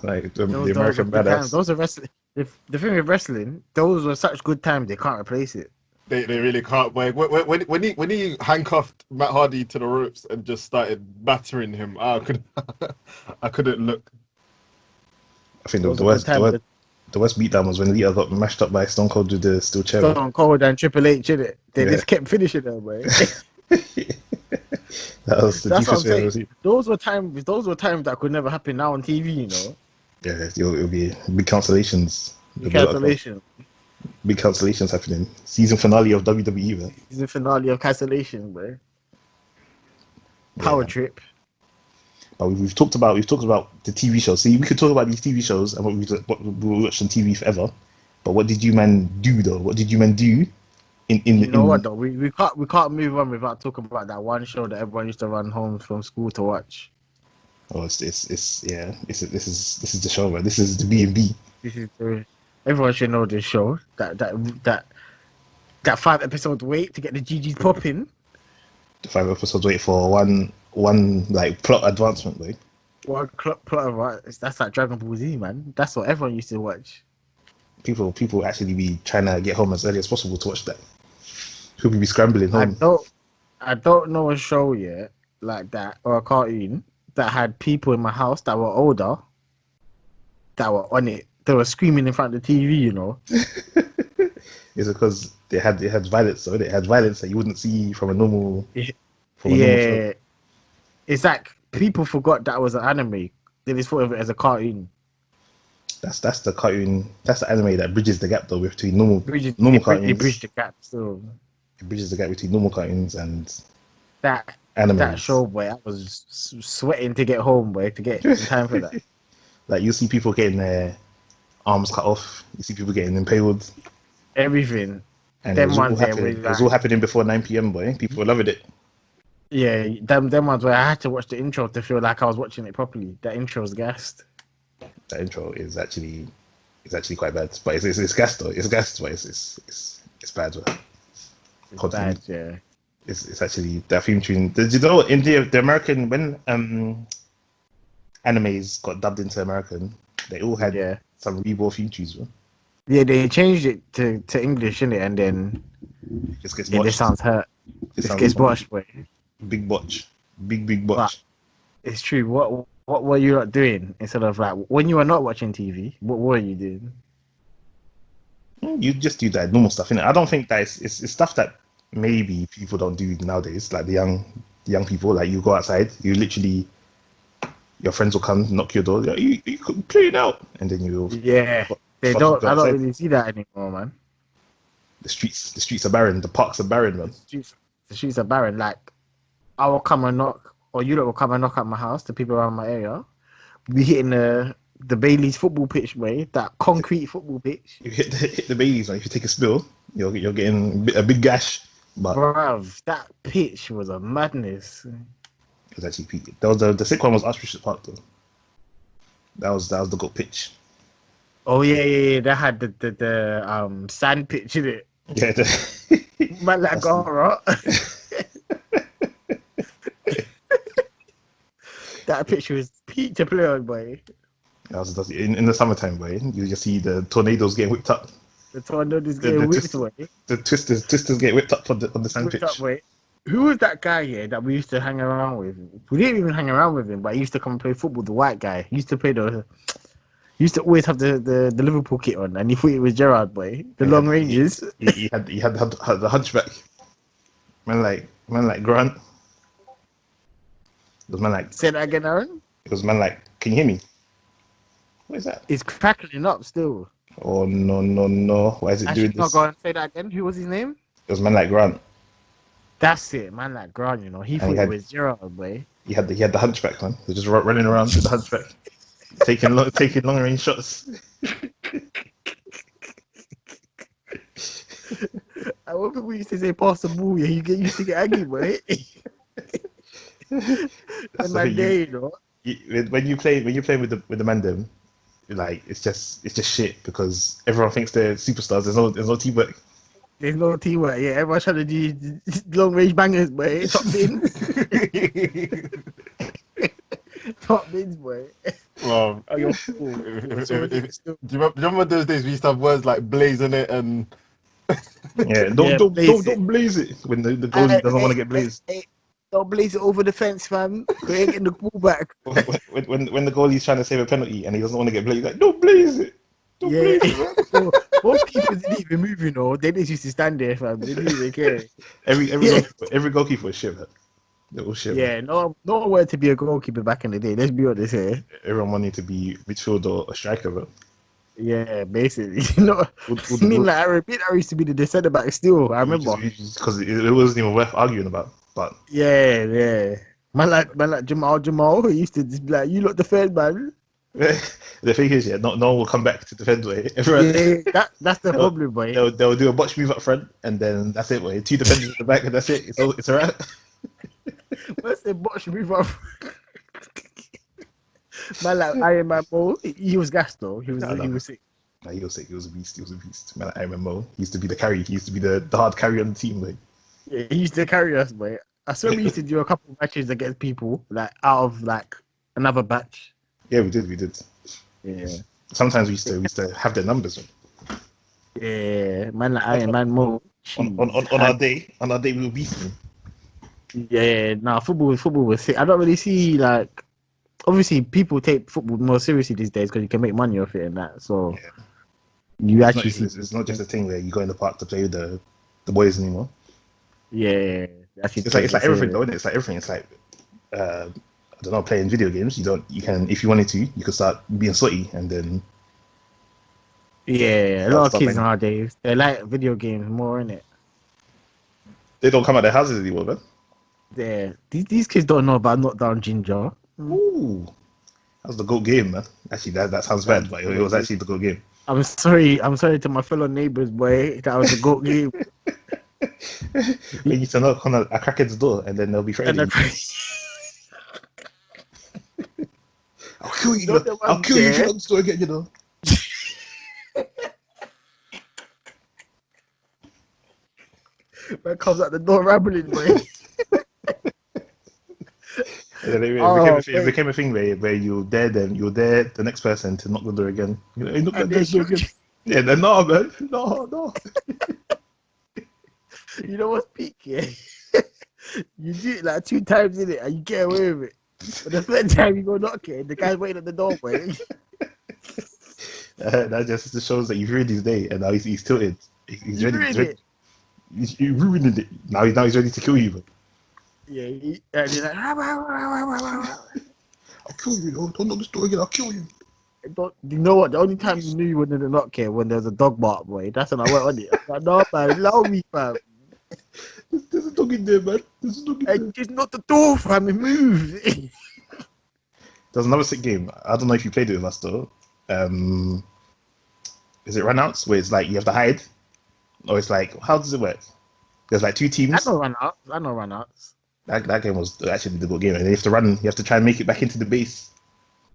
Like the American badass. Those are wrestling. The thing with wrestling, those were such good times. They can't replace it. They really can't. Like, when he handcuffed Matt Hardy to the ropes and just started battering him, I couldn't look. I think the worst beatdown was when Lita got mashed up by Stone Cold with the steel chair. Stone Cold and Triple H, innit? They just kept finishing them, way. That's what I'm saying. Those were times that could never happen now on TV, you know. Yeah, it'll be big cancellations. Big cancellations happening. Season finale of WWE, man. Season finale of cancellation, man. Power trip. But we've talked about the TV shows. See, we could talk about these TV shows and what we watched on TV forever. But what did you man do though? What did you man do? What though? We can't move on without talking about that one show that everyone used to run home from school to watch. Oh, this is the show, man. This is the B&B. Everyone should know this show. That 5 episode wait to get the GGs popping. 5 episodes wait for one like plot advancement, like. What plot of what? That's like Dragon Ball Z, man. That's what everyone used to watch. People actually be trying to get home as early as possible to watch that. People be scrambling I home. don't know a show yet like that or a cartoon that had people in my house that were older that were on it. They were screaming in front of the TV, you know. Is it because they had violence? So it had violence that you wouldn't see from a normal show. Yeah, it's like people forgot that was an anime. They just thought of it as a cartoon. That's the cartoon. That's the anime that bridges the gap though between normal It cartoons. bridged the gap. So It bridges the gap between normal cartoons and that animes. show, boy, I was sweating to get home, boy, to get in time for that. Like you see people getting their arms cut off. You see people getting impaled. Everything. And Them it was all ones there happening. was It was all happening before 9 p.m. Boy, people were loving it. Yeah, them ones where I had to watch the intro to feel like I was watching it properly. That intro was gassed. That intro is actually quite bad, but it's gassed though. It's gassed, but it's bad. It's bad, yeah. It's actually that theme tune. Did you know in the American when animes got dubbed into American, they all had some Reebok theme tunes. Bro. Yeah, they changed it to English, innit? And then It just gets this sounds hurt. This gets botched, boy. Big botch. Big botch. But it's true. What were you not doing instead of like when you were not watching TV? What were you doing? You just do that normal stuff, innit? I don't think that it's stuff that maybe people don't do nowadays. Like the young people, like you go outside, you literally your friends will come knock your door. Like, you could play it out, and then you they don't. I don't really see that anymore, man. The streets are barren. The parks are barren, man. The streets are barren. Like I will come and knock, or you lot will come and knock at my house. The people around my area, we hitting the Bailey's football pitch, way that concrete football pitch. You hit the Bailey's, man. If you take a spill, you're getting a big gash. But bruv, that pitch was a madness. It was actually peak. That was the sick one was Archbishop Park though. That was the good pitch. Oh yeah. That had the sand pitch in it. Yeah, man, like Gara. That pitch was peak to play on, boy. That's in the summertime, boy. You just see the tornadoes getting whipped up. The tornadoes getting whipped away. The twisters get whipped up on the sand pitch. Who was that guy here that we used to hang around with? We didn't even hang around with him, but he used to come and play football. The white guy he used to always have the Liverpool kit on, and he thought it was Gerrard, boy. The long ranges. He had the hunchback. Man like Grant. It was man like. Say that again, Aaron. It was man like. Can you hear me? What is that? It's crackling up still. Oh no! Why is it doing this? Go on, say that again. Who was his name? It was man like Grant. That's it, man like Grant. You know, he thought it was Gerrard, boy. He had the hunchback, man. He was just running around with the hunchback, taking long range shots. I want people used to say pass the ball. Yeah, you used to get angry, boy. That's my day, you know. When you play with the Mandem, like it's just shit because everyone thinks they're superstars. There's no teamwork. There's no teamwork. Yeah, everyone's trying to do long range bangers, boy. Top bins. Top bins, boy. Well, oh, you're cool. Do you remember those days we used to have words like blazing it and don't blaze it when the goalie doesn't want to get blazed. Don't blaze it over the fence, fam. We ain't getting the ball back. when the goalie's trying to save a penalty and he doesn't want to get blazed, like don't blaze it. Don't blaze it. So, most keepers didn't even move, you know. They just used to stand there, fam. They didn't even care. Every goalkeeper was shit, man. They all shit. Yeah, no one wanted to be a goalkeeper back in the day. Let's be honest here. Everyone wanted to be midfield or a striker, man. Yeah, basically. You know, I mean, like I used to be the centre back still. I remember because it wasn't even worth arguing about. But yeah, man like Jamal, he used to just be like, "You look defend, man." The thing is, no one will come back to defend. Way that's the problem, boy. They'll do a botch move up front, and then that's it. Way 2 defenders at the back, and that's it. It's alright. What's the botch move up? Man, like Iron Man Mo, he was gassed though. He was sick. Nah, he was sick. He was a beast. Man, like Iron Man Mo, he used to be the carry. He used to be the hard carry on the team. Like. Yeah, he used to carry us, boy. I swear we used to do a couple of matches against people, like out of like another batch. Yeah, we did. Yeah. Sometimes we used to have their numbers. Man. Yeah, man, like Iron Man more. On our day we were beating. Yeah, nah, football was sick. I don't really see like, obviously people take football more seriously these days because you can make money off it and that. So Yeah. you It's not, actually see, it's not just a thing where you go in the park to play with the boys anymore. yeah, actually It's like everything though, isn't it? It's like everything. It's like I don't know, playing video games. You can, if you wanted to, you could start being sweaty and then Yeah, a lot of start kids playing. nowadays they like video games more, innit? They don't come out their houses anymore, man. Yeah, these kids don't know about Knockdown Ginger. Ooh, that was the GOAT game, man. Actually, that sounds bad, but it was actually the GOAT game. I'm sorry to my fellow neighbors, boy. That was a GOAT game. When you turn knock on a crackhead's door and then they'll be And threatening you. I'll kill you. Not the I'll one kill you if you there. knock the door again. You know. Man comes out the door rambling, boy. And then it became a thing where you dare the next person to knock the door again. You know, knock And the door again. Yeah, then no, man, no. You know what's peak, yeah? You do it like 2 times in it and you get away with it. But the third time you go knock it, the guy's waiting at the door, boy. That just shows that you've ruined his day, and now he's tilted. He's ready. Ruined it. You ruined it. Now he's ready to kill you. Man. Yeah, and he's like, I'll kill you. Don't knock this door again. I'll kill you. you know what? The only time you knew you wouldn't knock it when there was a dog bark, boy. That's when I went on it. I was like, no, man, allow me, fam. There's a dog in there, man. There's a dog in Hey, there. just knock the door, fam, and move. There's another sick game. I don't know if you played it with us though. Is it runouts where it's like you have to hide, or it's like how does it work? There's like 2 teams. I know runouts. That game was actually the good game, and you have to run. You have to try and make it back into the base.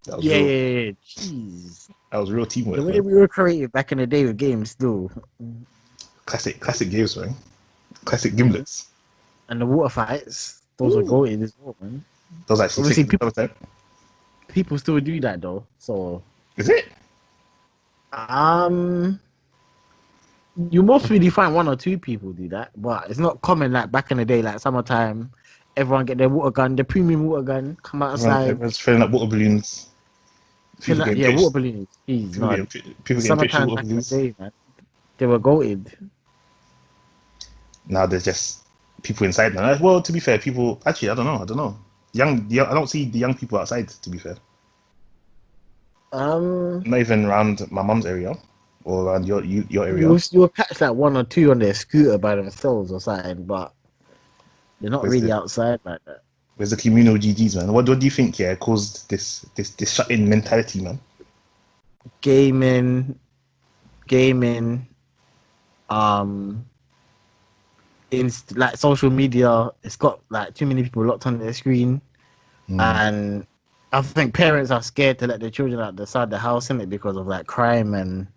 That was Yeah, real, jeez. That was real teamwork. The way Man. we were creative back in the day with games, still. Classic games, man. Classic gimlets. And the water fights, those are goated as well, man. Those actually Obviously, take a lot of time. People still do that though. So, Is it? you most really find 1 or 2 people do that, but it's not common like back in the day, like summertime. Everyone get their water gun, the premium water gun, come outside. Everyone's filling up water balloons. Fill up, yeah, water balloons. Jeez, People man. getting pitched with Summertime water back in the balloons. day, man. They were goated. Now there's just people inside now. Well, to be fair, people actually I don't know. I don't see the young people outside. To be fair, not even around my mum's area or around your area. You'll catch like 1 or 2 on their scooter by themselves or something, but they're not really outside like that. Where's the communal GGs, man? What do you think? Yeah, caused this shut-in mentality, man. Gaming, like social media, it's got like too many people locked on their screen, and I think parents are scared to let their children outside the house in it because of like crime and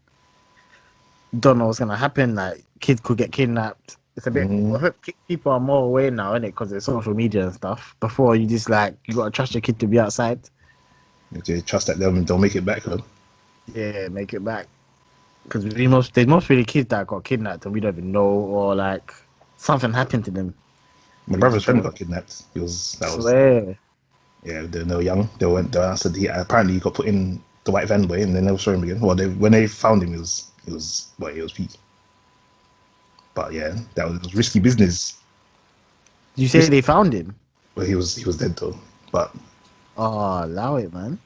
don't know what's gonna happen. Like kids could get kidnapped. It's a bit. I hope people are more aware now, innit? Because there's social media and stuff. Before you just like you gotta trust your kid to be outside. You have to trust that they'll make it back, man. Yeah, make it back. Because there's most really kids that got kidnapped and we don't even know, or like something happened to them. My brother's friend got kidnapped. Yeah, they were young. They answered. Apparently he got put in the white van boy, and they never saw him again. Well, when they found him, he was peak. But yeah, that was risky business. Did you say they found him? Well, he was dead though. But allow it, man.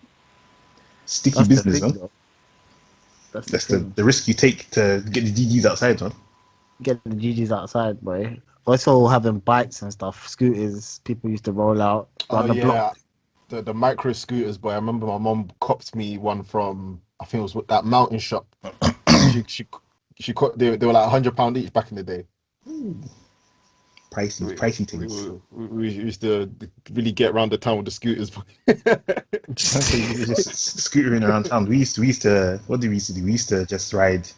Sticky That's business, the thing, man. That's the risk you take to get the GGs outside, man. Get the GGs outside, boy. Also having bikes and stuff, scooters. People used to roll out on the block. The micro scooters, boy. I remember my mom copped me one from, I think it was that mountain shop. she they were like £100 each back in the day. Pricey things. We used to really get around the town with the scooters. Just scootering around town. We used to. What did we used to do? We used to just ride.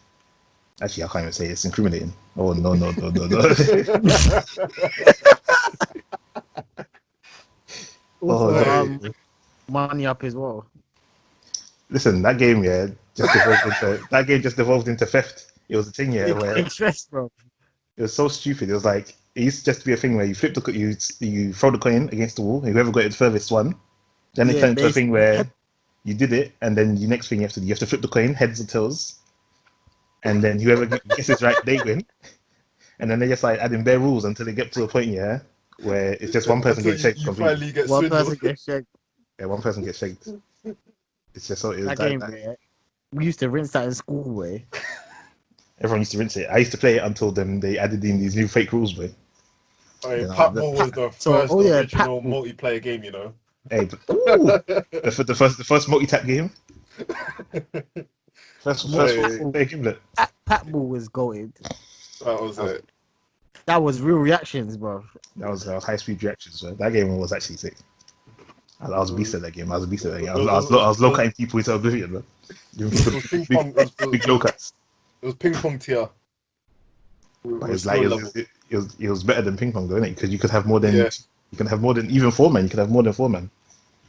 Actually, I can't even say it. It's incriminating. Oh no. Also, hey. money up as well. Listen, that game, yeah, just devolved into theft. It was a thing, yeah, where It's stress, bro. it was so stupid. It was like it used to just be a thing where you flip the you throw the coin against the wall, and whoever got it furthest won. Then it Yeah, turned into a thing basically. where you did it, and then the next thing you have to flip the coin heads or tails, and then whoever guesses right, they win. And then they just like adding bare rules until they get to a point, yeah, where it's just one person Until gets shanked you completely. finally get One swindled. person gets shanked. Yeah, one person gets shanked. It's just so it was That game, that yeah. We used to rinse that in school, way. everyone used to rinse it. I used to play it until then they added in these new fake rules, boy. Hey, You know, Patball was the So, first original Pat. multiplayer game, you know. hey, but, ooh, the first multi-tap game, first Hey, multiplayer game. Patball was goated. that was That was, it. That was real reactions, bro. that was high speed reactions. So that game was actually sick. I was a beast at that game. I was a beast at that game. I was low cutting people into oblivion, man. Giving It people was ping big, pong. big low cuts. It was ping pong tier. But With it's like skill level. it was better than ping pong, though, innit? Because you could have more than Yeah. you can have more than even 4 men. You could have more than 4 men.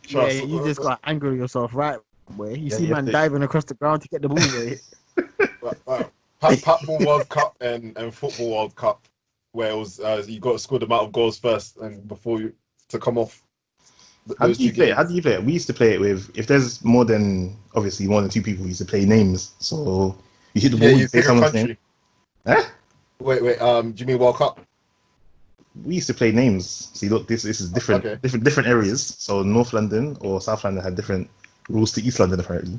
Yeah, Trust. you just got to anger yourself, right? Where you Yeah, see you have man to- diving across the ground to get the ball, way. Patball World Cup and Football World Cup, where it was you got to score the amount of goals first and before you to come off. How Those do you two play it? How games. do you play it? We used to play it with if there's more than obviously more than 2 people. We used to play names. So you hit the Yeah, ball, you you say pick a someone's name. country. Huh? Wait. Do you mean World Cup? We used to play names. See, look, this is Okay. different areas. So North London or South London had different rules to East London apparently,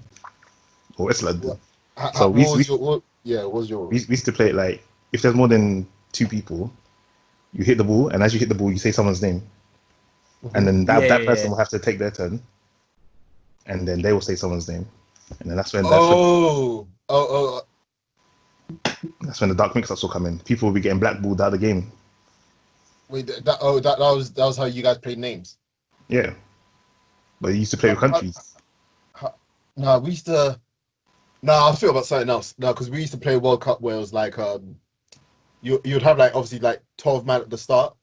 or West London. So What was your? What was yours? we used to play it like if there's more than 2 people, you hit the ball, and as you hit the ball, you say someone's name, and then Yeah, that yeah, person yeah. will have to take their turn, and then they will say someone's name, and then Oh. that's when the dark mix-ups will come in. People will be getting blackballed out of the game. Wait, that was how you guys played names. Yeah, but you used to play with countries. No, we used to. No, I feel about something else. No, because we used to play World Cup where it was like you'd have like obviously like 12 man at the start,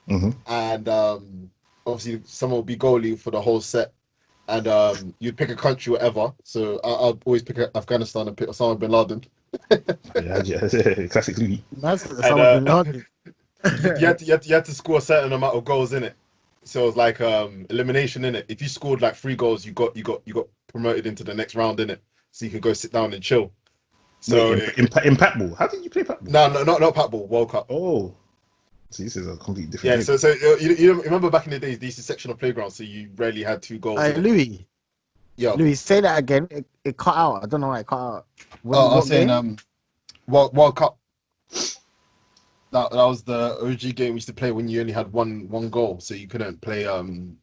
Hmm. and obviously someone would be goalie for the whole set, and you'd pick a country, whatever. So I'd always pick Afghanistan and pick Osama bin Laden, Yeah, classic Louis. That's and someone been hungry. you had to score a certain amount of goals in it. So it was like elimination in it. If you scored like 3 goals, you got promoted into the next round in it, so you could go sit down and chill. Wait, So in Patball, how did you play Patball? no, not Patball, World Cup. Oh, so this is a completely different Yeah, game. so you remember back in the days, these sectional playgrounds, so you rarely had 2 goals in it. Louis, Yo, Louis, say that again. It cut out. I don't know why it cut out. I was What saying game? World Cup. That was the OG game we used to play when you only had one goal, so you couldn't play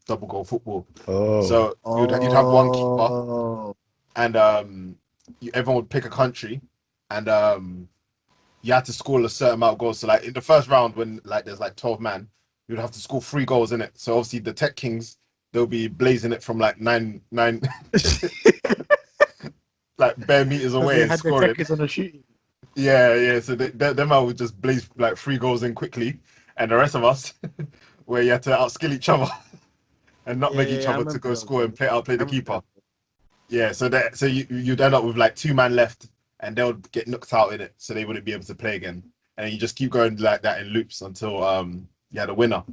double goal football. Oh, So you'd have one keeper, Oh, and everyone would pick a country, and you had to score a certain amount of goals. So like in the first round, when like there's like 12 man, you'd have to score 3 goals in it. So obviously the Tech Kings, they'll be blazing it from like nine like bare meters away they and had the scoring. techers on the shooting. Yeah. So them out would just blaze like 3 goals in quickly, and the rest of us, where you had to outskill each other and nutmeg each I other to remember go those score and games. play I the remember keeper. those. Yeah, so you'd end up with like 2 man left, and they'll get knocked out in it, so they wouldn't be able to play again. And you just keep going like that in loops until you had a winner.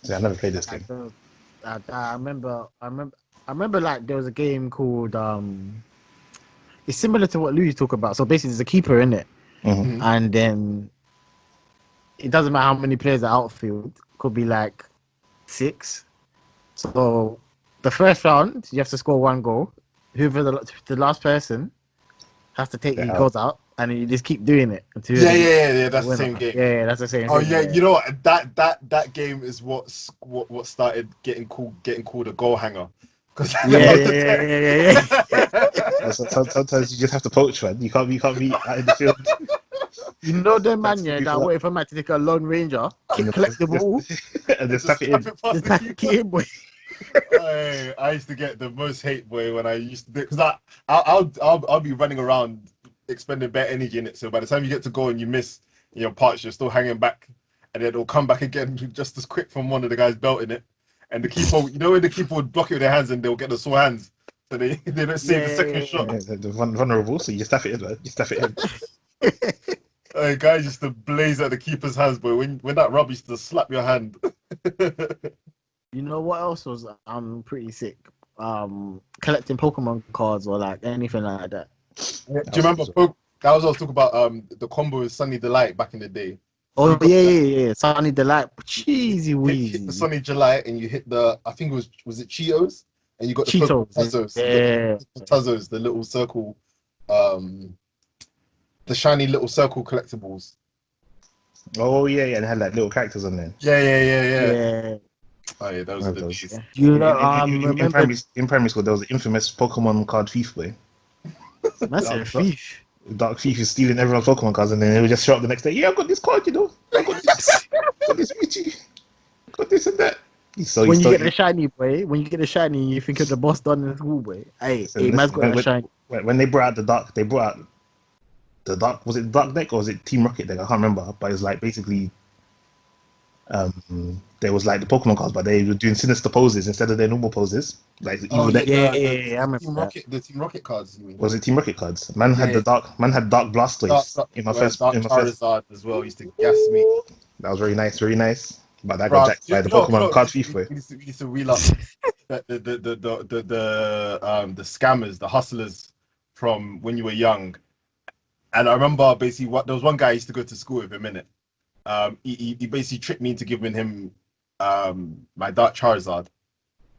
yeah, I never played this game. I remember like there was a game called it's similar to what Louis talk about. So basically there's a keeper in it, Mhm. and then it doesn't matter how many players are outfield, could be like 6. So the first round you have to score 1 goal. Whoever the last person has to take They're his out. goals out, and then you just keep doing it until Yeah. the That's the winner. same game. Yeah, that's the same Oh thing. yeah, you know what? That game is what started getting called a goal hanger. Because Yeah. Sometimes you just have to poach, man. You can't be out in the field. You know them Trying to man, see yeah, people that up wait for a man to take a lone ranger, and collect the ball, and then just stuff it tap in. it past just the tap keeper. it in, boy. I used to get the most hate, boy, when I used to do, because I'll be running around expending bare energy in it. So by the time you get to go and you miss your parts, you're still hanging back, and then it'll come back again just as quick from one of the guys belting it. And the keeper, you know, when the keeper would block it with their hands and they'll get the sore hands, so they don't save the second shot. The vulnerable, so you just stuff it in, man. You stuff it in. Guys used to blaze at the keeper's hands, boy. When that rub used to slap your hand. You know what else was pretty sick? Collecting Pokemon cards or like anything like that. Do you remember? That was what I was talking about. The combo with Sunny Delight back in the day. Oh yeah. Sunny Delight, cheesy Hit weezy. the Sunny Delight, and you hit the. I think it was it Cheetos, and you got the Cheetos. Tuzzos. Yeah. The Tuzzos, the little circle, the shiny little circle collectibles. Oh yeah, and it had like little characters on there. Yeah. Oh yeah, those are the days. Yeah. You know, in primary school, there was an infamous Pokemon card thief way. That's a thief. Dark thief is stealing everyone's Pokemon cards, and then he would just show up the next day. Yeah, I got this card, you know. I got this. I got this Mewtwo. I got this and that. When you get the shiny, boy, you think of the boss done in school, boy. Hey, man's got that shiny. When they brought out the dark. Was it Dark Deck or was it Team Rocket Deck? I can't remember. But it was like basically, there was like the Pokemon cards, but they were doing sinister poses instead of their normal poses. Like the evil deck. Yeah, I remember the Team Rocket cards. You mean? Was it Team Rocket cards? Man had Dark Blastoise in my first. Charizard as well used to gas me. That was very nice. But that got jacked by the Pokemon card thief way. We used to reel up the scammers, the hustlers from when you were young. And I remember basically there was one guy I used to go to school with him, innit? He basically tricked me into giving him my Dark Charizard.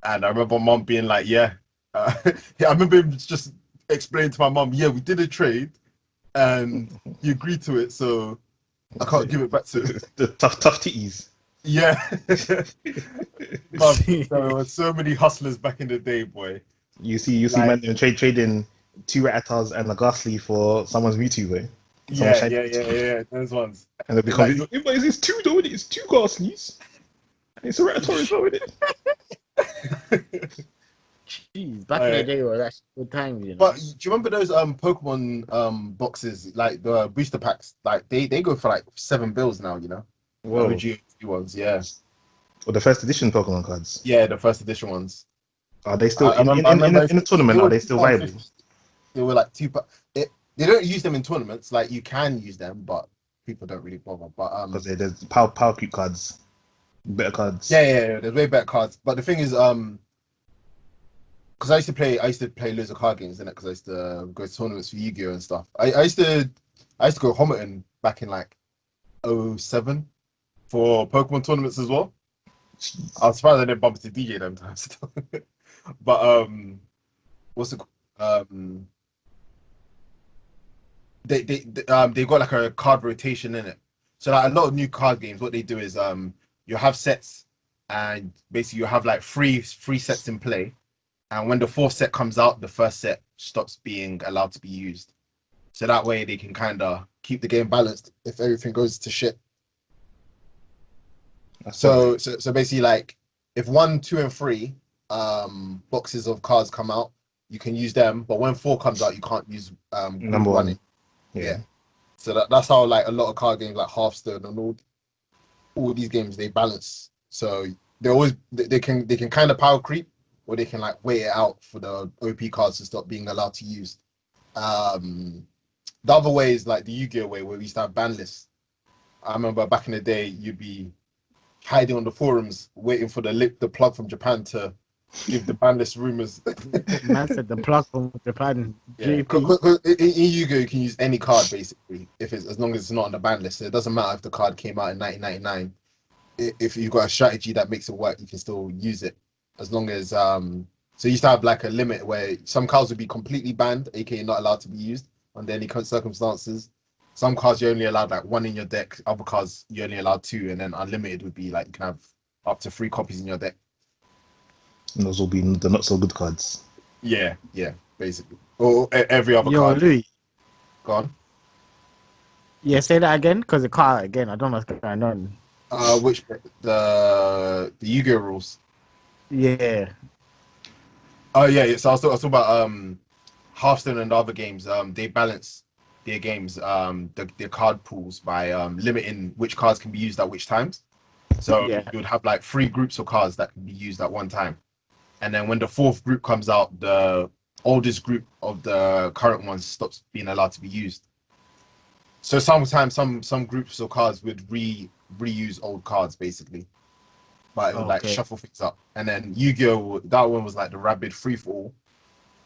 And I remember mom being like, yeah. I remember him just explaining to my mom, yeah, we did a trade and he agreed to it, so I can't give it back to him. The tough titties. Yeah. There were so many hustlers back in the day, boy. You see man trading 2 Rattatas and a Ghastly for someone's Mewtwo, boy. Yeah, those ones. And they'll be like, but it's 2 though, it's 2 Ghastlies. It's a Rattata as well, isn't it? Jeez, back in the day, well, that's good times, you know. But do you remember those Pokemon boxes, like the booster packs? Like they go for like $7 now, you know. Whoa. OG ones, yeah. Or the first edition Pokemon cards. Yeah, the first edition ones. Are they still in the tournament? Are they still viable? They were like they don't use them in tournaments. Like you can use them, but people don't really bother. But because there's power cube cards, better cards. Yeah. There's way better cards. But the thing is, because I used to play loads of card games, innit? Because I used to go to tournaments for Yu-Gi-Oh and stuff. I used to go Homerton back in like 2007 for Pokemon tournaments as well. I was surprised I didn't bump into DJ them times. But what's it? They got like a card rotation in it. So like a lot of new card games, what they do is you have sets, and basically you have like three sets in play, and when the 4th set comes out, the 1st set stops being allowed to be used. So that way they can kind of keep the game balanced if everything goes to shit. So basically, like if 1, 2, and 3 boxes of cards come out, you can use them. But when 4 comes out, you can't use number 1. Yeah. So that's how like a lot of card games like Hearthstone and all these games, they balance. So they can kind of power creep, or they can like wait it out for the OP cards to stop being allowed to use. The other way is like the Yu-Gi-Oh way, where we used to have ban lists. I remember back in the day, you'd be hiding on the forums, waiting for the plug from Japan to give the ban list rumors. Man said the plug from Japan. Yeah. In Yu-Gi-Oh, you can use any card basically, as long as it's not on the ban list. So it doesn't matter if the card came out in 1999. If you've got a strategy that makes it work, you can still use it. As long as so you used to have like a limit where some cards would be completely banned, aka not allowed to be used under any circumstances. Some cards you're only allowed like 1 in your deck, other cards you're only allowed 2, and then unlimited would be like you can have up to 3 copies in your deck. And those will be the not so good cards. Yeah, basically. Or every other card. Louis. Go on. Yeah, say that again, because it cut out again. I don't know what's going on. Which the Yu-Gi-Oh rules? Yeah. Oh yeah. So I was talking about Hearthstone and the other games. They balance their games, the card pools by limiting which cards can be used at which times. So Yeah. you would have like 3 groups of cards that can be used at one time. And then when the 4th group comes out, the oldest group of the current ones stops being allowed to be used. So sometimes some groups of cards would reuse old cards basically, but it would like Okay. shuffle things up. And then Yu-Gi-Oh, that one was like the rabid free for all.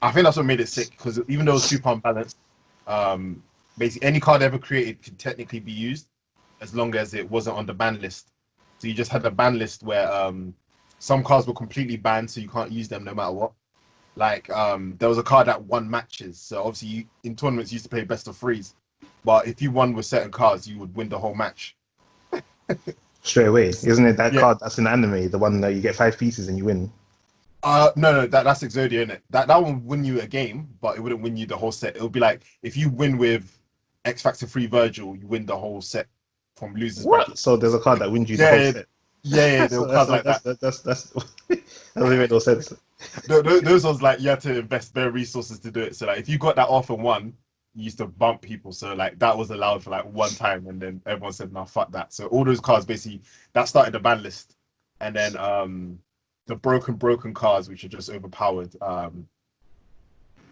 I think that's what made it sick, because even though it was super unbalanced, basically any card ever created could technically be used as long as it wasn't on the ban list. So you just had a ban list where some cards were completely banned, so you can't use them no matter what. Like there was a card that won matches, so obviously in tournaments you used to play best of threes, but if you won with certain cards, you would win the whole match. Straight away, isn't it that Yeah. card that's in anime, the one that you get 5 pieces and you win? No, that's Exodia, isn't it? That one would win you a game, but it wouldn't win you the whole set. It would be like if you win with X Factor 3 Virgil, you win the whole set from losers bracket. So there's a card that wins you the whole set. Yeah, there So were cards like that. That's that doesn't make no sense. Those ones, like, you had to invest bare resources to do it. So like if you got that off and won, you used to bump people. So like that was allowed for like one time, and then everyone said, "No, fuck that." So all those cards basically that started the ban list, and then the broken cards, which are just overpowered.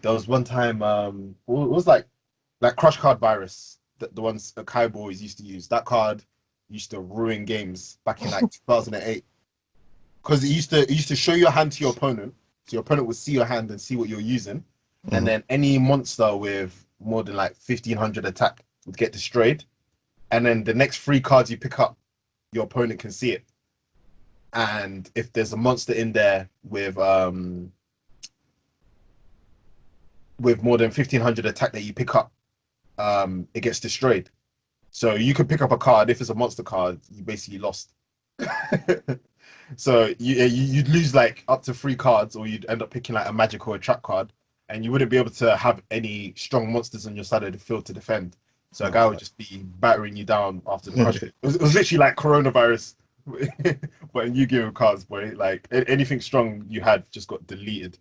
There was one time it was like Crush Card Virus, the ones that Kai boys used to use. That card used to ruin games back in like 2008, because it used to show your hand to your opponent, so your opponent would see your hand and see what you're using, and then any monster with more than like 1500 attack would get destroyed, and then the next 3 cards you pick up, your opponent can see it. And if there's a monster in there with more than 1500 attack that you pick up, it gets destroyed. So you could pick up a card. If it's a monster card, you basically lost. So you'd lose like up to 3 cards, or you'd end up picking like a magic or a trap card, and you wouldn't be able to have any strong monsters on your side of the field to defend. So a guy would just be battering you down after the crush. It was literally like coronavirus, but in Yu-Gi-Oh cards, boy. Like anything strong you had just got deleted.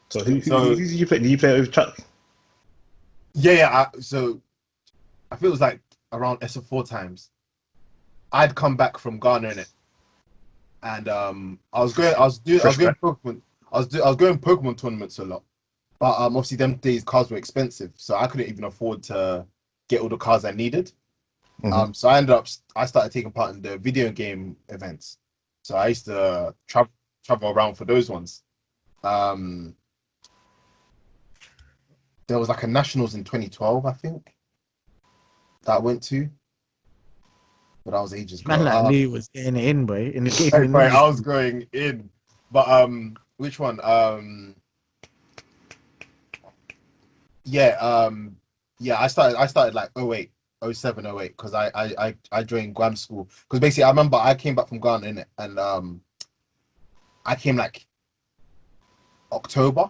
So who did you play? Did you play it with Chuck? Yeah. So I feel it was like around SF4 times. I'd come back from Ghana in it, and I was going Pokemon tournaments a lot, but obviously them days cards were expensive, so I couldn't even afford to get all the cards I needed. So I started taking part in the video game events. So I used to travel around for those ones. There was like a nationals in 2012, I think, that I went to, but that was ages ago. Man, like Lee was getting it in, boy. In the game, Right, I was going in, but which one? I started like 08, 07, 08, because I joined Guam school, because basically I remember I came back from Ghana in it, and I came like October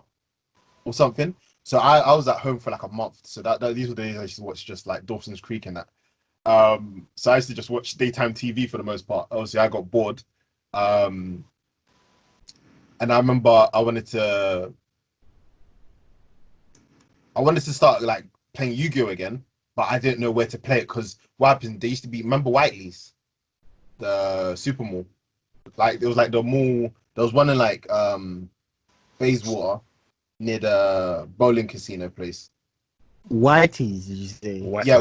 or something. So I was at home for like a month. So that these were the days I used to watch just like Dawson's Creek and that. So I used to just watch daytime TV for the most part. Obviously, I got bored. And I remember I wanted to start like playing Yu-Gi-Oh again, but I didn't know where to play it, because what happened? They used to be, remember Whiteley's, the super mall. Like it was like the mall. There was one in like Bayswater near the bowling casino place. Whitey's, did you say? Yeah,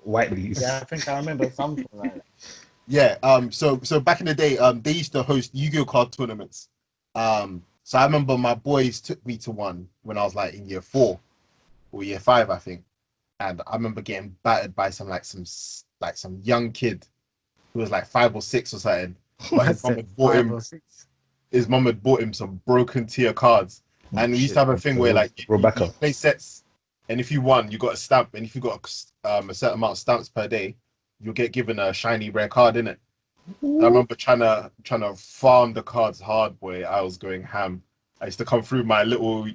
Whiteley's. Yeah, I think I remember something like that. Yeah. So back in the day, they used to host Yu-Gi-Oh card tournaments. So I remember my boys took me to one when I was like in year 4 or year 5, I think, and I remember getting battered by some young kid who was like 5 or 6 or something. But his mum had bought him some broken tier cards, and we used to have a thing where like you play sets, and if you won, you got a stamp, and if you got a certain amount of stamps per day, you'll get given a shiny rare card in it. I remember trying to farm the cards hard, boy. I was going ham. I used to come through my little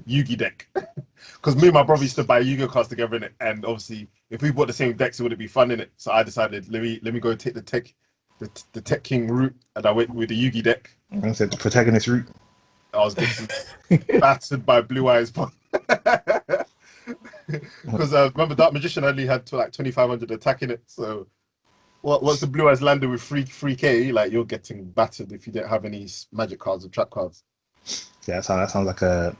Yu-Gi deck, because me and my brother used to buy Yu-Gi cards together in it, and obviously if we bought the same decks, it wouldn't be fun in it. So I decided let me go take the Tech King route, and I went with the Yu-Gi deck. I said the protagonist route. I was getting battered by Blue Eyes. Because remember Dark Magician only had to like 2,500 attack in it. So once the Blue Eyes landed with 3K, like you're getting battered if you don't have any magic cards or trap cards. Yeah, that sounds like a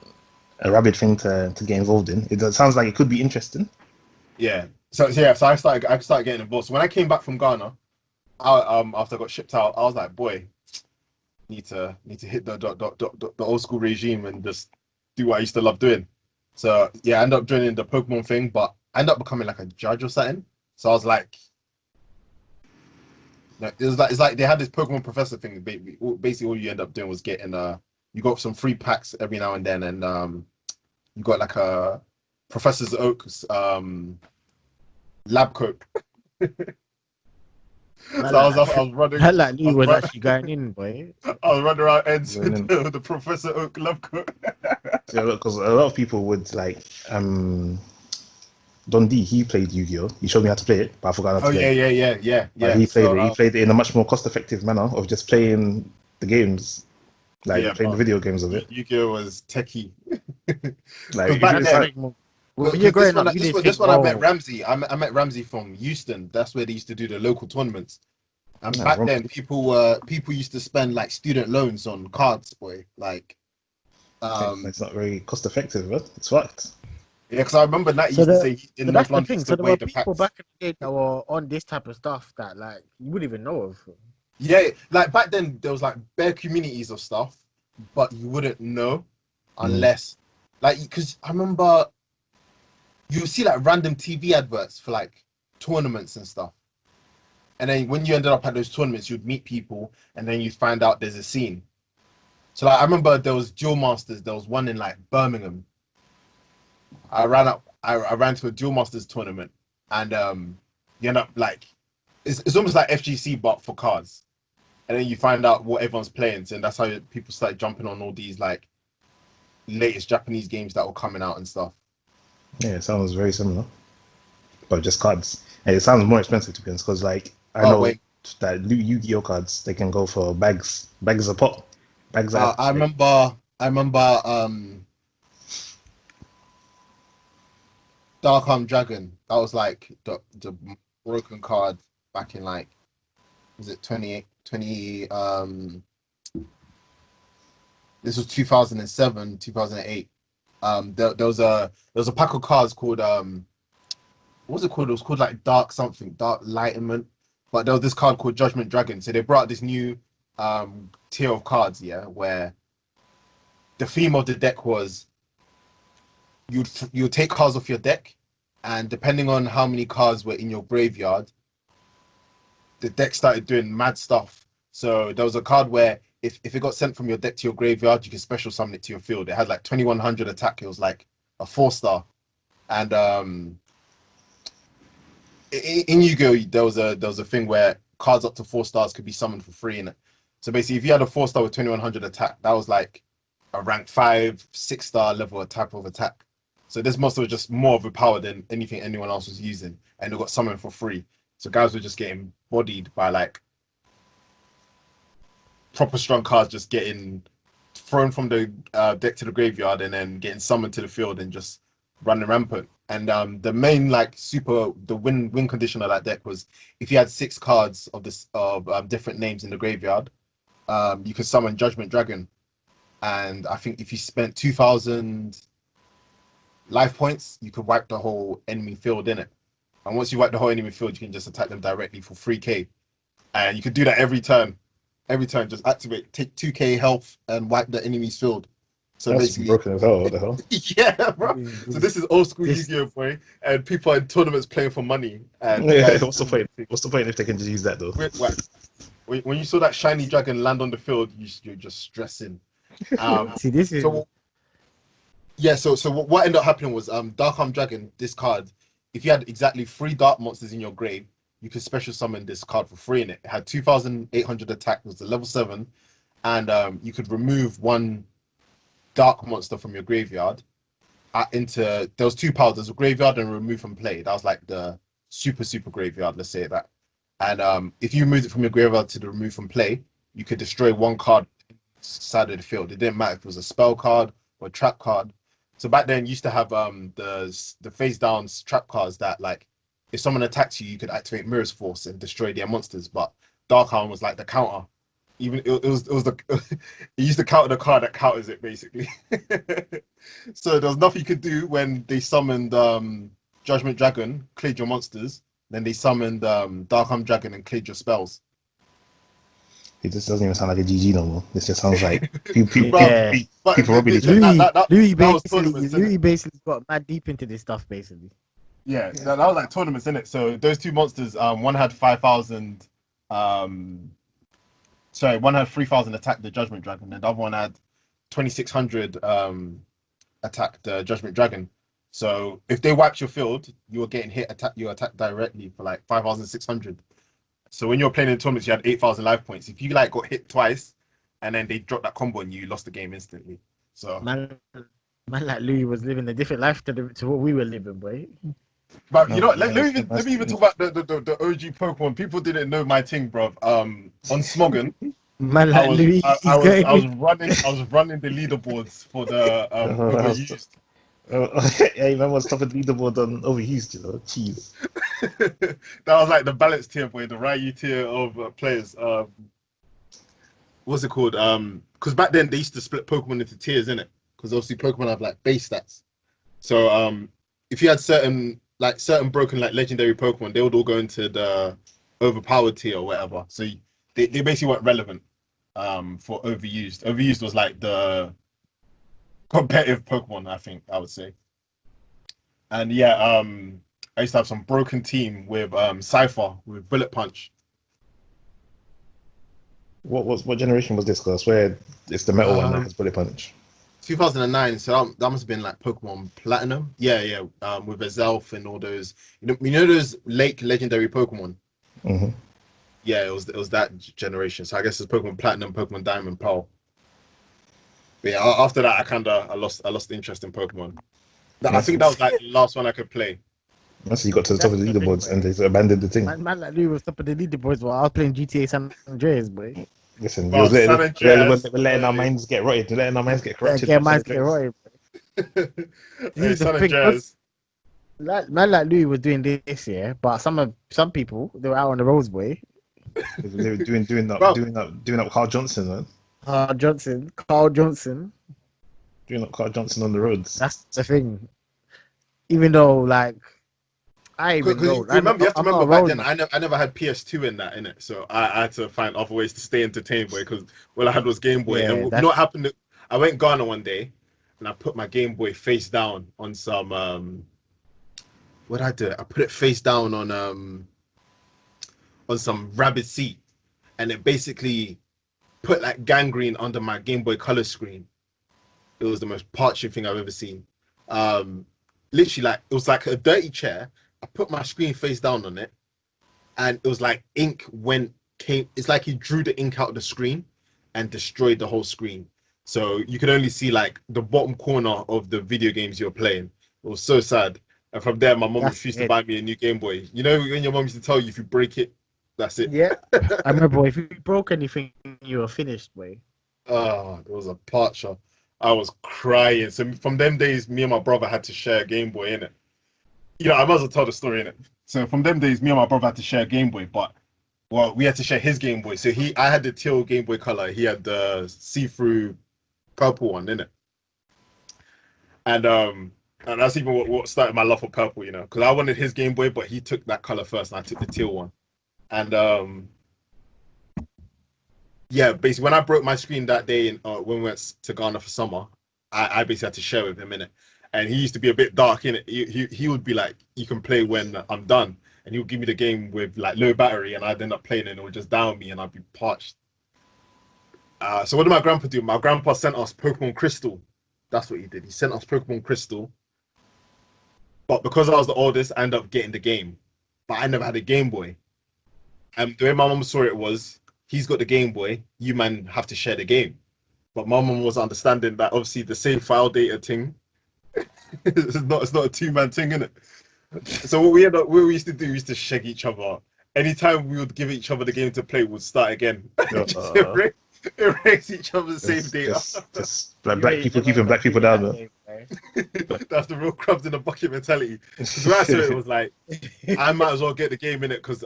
rabid thing to get involved in. It sounds like it could be interesting. Yeah. So I started getting involved. So when I came back from Ghana, after I got shipped out, I was like, boy, need to hit the old school regime and just do what I used to love doing. So yeah, I ended up joining the Pokemon thing, but I ended up becoming like a judge or something. So I was like, it's like they had this Pokemon professor thing. Basically, all you end up doing was getting you got some free packs every now and then, and you got like a Professor's Oak's lab coat. So I was running. Hell, like Lee was actually going in, boy. I was running around ends with the Professor Oak lab coat. Yeah, because a lot of people would like Don D. He played Yu-Gi-Oh. He showed me how to play it, but I forgot how to play it. Yeah. But he played it. He played it in a much more cost-effective manner of just playing the games, like playing the video games of it. Yu-Gi-Oh was techie. Like back then, this one I met Ramsey. I met Ramsey from Houston. That's where they used to do the local tournaments. And back then, people used to spend like student loans on cards, boy. Like, it's not very cost-effective, but it's fucked. Yeah, because I remember Nat used to say in North London. So there were people back in the day that were on this type of stuff that like you wouldn't even know of. Yeah, like back then there was like bare communities of stuff, but you wouldn't know unless like because I remember you see like random TV adverts for like tournaments and stuff. And then when you ended up at those tournaments, you'd meet people and then you'd find out there's a scene. So like I remember there was Duel Masters, there was one in like Birmingham. I ran to a Duel Masters tournament and you end up like it's almost like FGC but for cards. And then you find out what everyone's playing, and that's how people start jumping on all these like latest Japanese games that were coming out and stuff. Yeah, it sounds very similar, but just cards. And it sounds more expensive to be honest, because like I know that Yu-Gi-Oh cards they can go for bags a pop. I remember Dark Arm Dragon. That was like the broken card back in like was it 20 this was 2007 2008. There was a pack of cards called what was it called? It was called like Dark Lightenment, but there was this card called Judgment Dragon. So they brought out this new tier of cards, where the theme of the deck was you'd take cards off your deck, and depending on how many cards were in your graveyard, the deck started doing mad stuff. So there was a card where if it got sent from your deck to your graveyard, you could special summon it to your field. It had like 2100 attack. It was like a 4-star. And in Yu-Gi-Oh, there was a thing where cards up to 4 stars could be summoned for free in it. So basically, if you had a 4-star with 2100 attack, that was like a rank 5, 6-star level type of attack. So this monster was just more of a power than anything anyone else was using, and it got summoned for free. So guys were just getting bodied by like proper strong cards, just getting thrown from the deck to the graveyard and then getting summoned to the field and just running rampant. And the main like the win condition of that deck was if you had 6 cards of different names in the graveyard, you could summon Judgment Dragon. And I think if you spent 2,000 life points, you could wipe the whole enemy field in it. And once you wipe the whole enemy field, you can just attack them directly for 3k. And you could do that every turn. Every turn, just activate, take 2k health and wipe the enemy's field. So that's basically broken as hell. What the hell? Yeah, bro. So this is old school Yu-Gi-Oh, boy, and people in tournaments playing for money. And what's the point? What's the point if they can just use that though? When you saw that shiny dragon land on the field, you're just stressing. See, this is So what ended up happening was Dark Arm Dragon. This card, if you had exactly 3 dark monsters in your grave, you could special summon this card for free in it. It had 2,800 attack. It was a level 7, and you could remove 1 dark monster from your graveyard there was 2 powers. There's a graveyard and remove from play. That was like the super graveyard, let's say that. And if you moved it from your graveyard to the remove from play, you could destroy 1 card side of the field. It didn't matter if it was a spell card or a trap card. So back then, you used to have the face down trap cards that like if someone attacks you, you could activate Mirror's Force and destroy their monsters. But Dark Hound was like the counter. Even it was the it used to counter the card that counters it basically. So there was nothing you could do when they summoned Judgment Dragon, cleared your monsters. Then they summoned Dark Dragon and cleared your spells. It just doesn't even sound like a GG no more. This just sounds like people, Yeah. people robbing each other. Louis was tournaments, innit? Louis basically got mad deep into this stuff basically. Yeah, that was like tournaments, innit? So those two monsters, one had 5,000. Sorry, one had 3,000 attack the Judgment Dragon, and the other one had 2,600 attack the Judgment Dragon. So if they wiped your field, you were getting hit. You attack directly for like 5,600. So when you're playing in tournaments, you had 8,000 life points. If you like got hit twice, and then they dropped that combo and you lost the game instantly. So Man like Louis was living a different life to what we were living, boy. But you know, let me even talk about the OG Pokemon. People didn't know my thing, bro. On Smogon, Man like Louis, I was running the leaderboards for the overused. Yeah, man was top of the leaderboard on overused, you know. Jeez. That was like the balance tier, boy, the Ryu tier of players. What's it called? Because back then they used to split Pokemon into tiers, innit? Because obviously Pokemon have like base stats. So if you had certain broken like legendary Pokemon, they would all go into the overpowered tier or whatever. So they basically weren't relevant for overused. Overused was like the competitive Pokemon, I think I would say. And yeah, I used to have some broken team with Cypher with Bullet Punch. What generation was this? Because I swear it's the metal one that has Bullet Punch. 2009, so that must have been like Pokemon Platinum. Yeah. With Azelf and all those. You know those late legendary Pokemon. Mm-hmm. Yeah, it was that generation. So I guess it's Pokemon Platinum, Pokemon Diamond, Pearl. But yeah, after that, I lost interest in Pokemon. I think that was like the last one I could play. Once you got to the top of the leaderboards and they abandoned the thing. Man like Louis was top of the leaderboards while I was playing GTA San Andreas, boy. Listen, Well, we're letting our minds get rotted. We're letting our minds get corrupted. Yeah, minds get right. Hey, San Andreas. Man like Louis was doing this, yeah, but some people they were out on the roads, boy. They were doing up Carl Johnson, man. Carl Johnson. Doing up Carl Johnson on the roads. That's the thing. Even though, like, I even know. You have to remember back then, I never had PS2 in it, so I had to find other ways to stay entertained, boy, because all I had was Game Boy. Yeah, and you know what happened? I went Ghana one day, and I put my Game Boy face down on some. What did I do? I put it face down on some rabbit seat, and it basically put like gangrene under my Game Boy Color screen. It was the most parching thing I've ever seen. Literally, like it was like a dirty chair. I put my screen face down on it, and it was like ink came. It's like he drew the ink out of the screen and destroyed the whole screen. So you could only see like the bottom corner of the video games you're playing. It was so sad. And from there, my mom refused to buy me a new Game Boy. You know when your mom used to tell you if you break it, that's it. Yeah, I remember if you broke anything, you were finished, boy. Oh, it was a parcher. I was crying. So from them days, me and my brother had to share a Game Boy, innit? You know, I might as well tell the story, innit? So from them days, me and my brother had to share a Game Boy, but we had to share his Game Boy. So I had the teal Game Boy color. He had the see-through purple one, innit? And that's even what started my love for purple, you know, because I wanted his Game Boy, but he took that color first, and I took the teal one. And yeah, basically when I broke my screen that day when we went to Ghana for summer, I basically had to share with him, innit? And he used to be a bit dark, innit? He would be like, you can play when I'm done, and he would give me the game with like low battery, and I'd end up playing and it would just down me and I'd be parched. So what did my grandpa do? My grandpa sent us Pokemon Crystal. That's what he did. He sent us Pokemon Crystal. But because I was the oldest, I ended up getting the game. But I never had a Game Boy. And the way my mom saw it was, he's got the Game Boy, you man have to share the game. But my mom was understanding that obviously the same file data thing, it's not a two-man thing, innit? So what we used to do, we used to shag each other. Anytime we would give each other the game to play, we'd start again. Just erase each other's save data. Just like black people keeping black people down, man. That's the real crabs in the bucket mentality. Because when I saw it, it was like, I might as well get the game in it because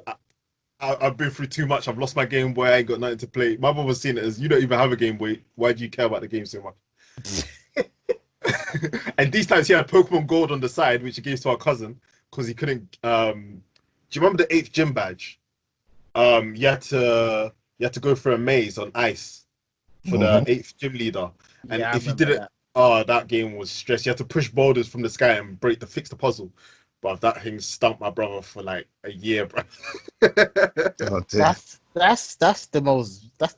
I've been through too much. I've lost my Game Boy. I ain't got nothing to play. My mum was seeing it as, you don't even have a Game Boy. Why do you care about the game so much? And these times he had Pokemon Gold on the side, which he gave to our cousin because he couldn't. Do you remember the 8th gym badge? You had to go through a maze on ice for the 8th gym leader, and Yeah, I if you remember did it, that. oh, that game was stress. You had to push boulders from the sky and fix the puzzle. But that thing stumped my brother for like a year, bro. Oh, dear. That's the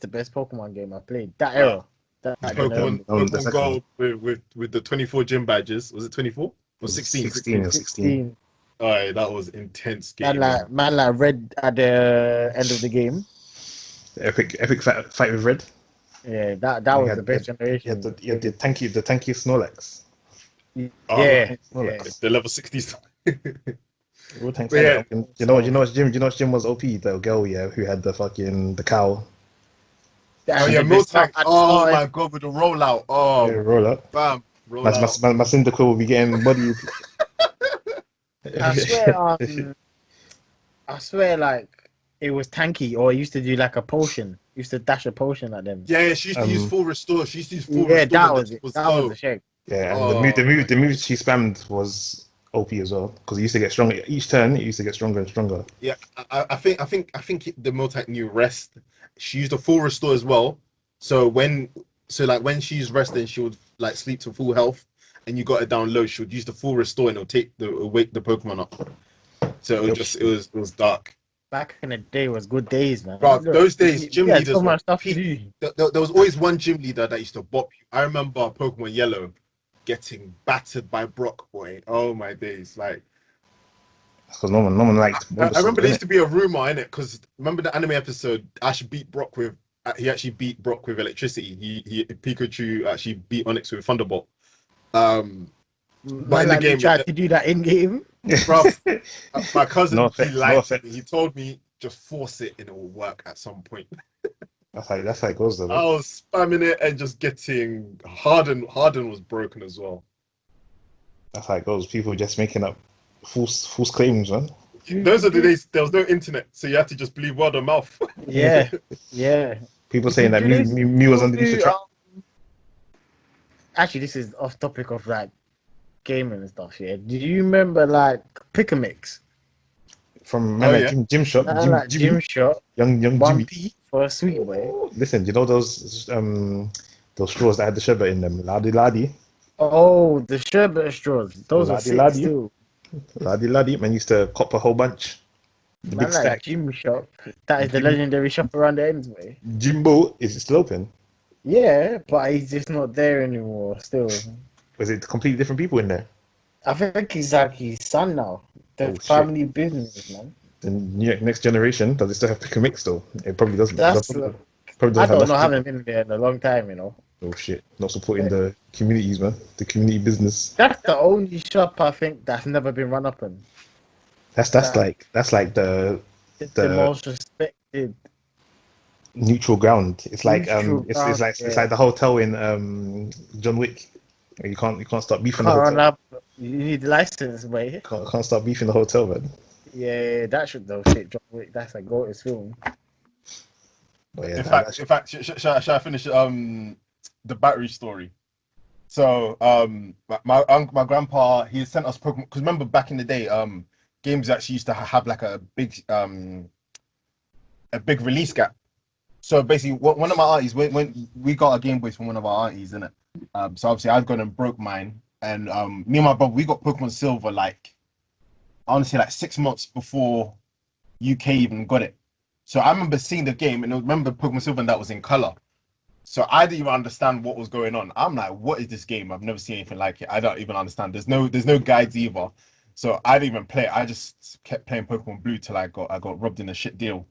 best Pokemon game I played. That Nah. era. That Pokemon generation. The Pokemon second Gold with the 24 gym badges. Was it 24 or 16? 16 or 16. Oh, that was intense gaming. Man like red at the end of the game. The epic fight with Red. Yeah, that You was had- the best you had generation. the tanky Snorlax. Oh, Yeah, Snorlax. the level 60s. Real tank But yeah, Snorlax. And you know what Jim was OP, the girl, yeah, who had the cow. Oh yeah, Miltank. Oh my god, with the rollout. Yeah, Oh, roll up. bam, roll out. My Cyndaquil will be getting body. I swear, like it was tanky, or it used to do like a potion. Used to dash a potion at them. Yeah, she used to use full restore. She used to use full Yeah, restore. that was it. That was slow. the shake. Yeah, and Oh, the move she spammed was OP as well because it used to get stronger each turn. It used to get stronger and stronger. Yeah, I think the Miltank knew rest. She used a full restore as well. So when she's resting, she would like sleep to full health, and you got it down low. She would use the full restore and it'll wake the Pokemon up. So it was dark. Back in the day was good days, man. Bro, Look, those days gym we had leaders so were much stuff to peak. do. There was always one gym leader that used to bop you. I remember Pokemon Yellow getting battered by Brock, boy. Oh my days! Like Because no one liked. I remember there used to be a rumor in it because remember the anime episode Ash beat Brock with he actually beat Brock with electricity. He Pikachu actually beat Onyx with Thunderbolt. But in the game, tried to do that in game. bro, my cousin No he effect, lied no to me. effect. He told me just force it and it will work at some point. That's how it goes though. I was spamming it and just getting Harden was broken as well. That's how it goes. People just making up false claims, man. Those are the days there was no internet, so you had to just believe word of mouth. Yeah, yeah. People saying that Do Mew was underneath the trap. Actually, this is off topic of like gaming and stuff. Yeah. Do you remember like Pick a Mix? From yeah. Gym Shot, Gym Shot, young Jimmy. 1p for a sweet boy. Listen, you know those straws that had the sherbet in them, ladi. Oh, the sherbet straws. Those are sick Ladi. still. Ladi, man used to cop a whole bunch. The Man, big like stack. Gym Shop. That is the legendary shop around the ends, way. Jimbo, is it still open? Yeah, but he's just not there anymore. Still, Was it completely different people in there? I think he's like his son now. The Oh, shit. family business, man. The next generation, does it still have Pick a Mix though? It probably doesn't. That's Probably I doesn't have don't know. enough Haven't been there in a long time, you know. Oh shit! Not supporting the communities, man. The community business. That's the only shop I think that's never been run up in. That's like the The most respected. neutral ground. It's like Neutral it's ground, like yeah. it's like the hotel in John Wick. You can't start beefing the Can't run hotel. up. You need license, mate. Can't start beefing the hotel, man. Yeah, that should though. Shit, John Wick. That's a gorgeous film. But yeah, In fact, shall I finish the battery story? So my grandpa he sent us Pokemon because remember back in the day games actually used to have like a big release gap. So basically, one of my aunties when we got our Game Boys from one of our aunties, innit? So obviously I'd gone and broke mine, and me and my brother we got Pokemon Silver like honestly like 6 months before UK even got it. So I remember seeing the game and I remember Pokemon Silver and that was in color. So I didn't even understand what was going on. I'm like, what is this game? I've never seen anything like it. I don't even understand. There's no guides either. So I didn't even play it. I just kept playing Pokemon Blue till I got robbed in a shit deal.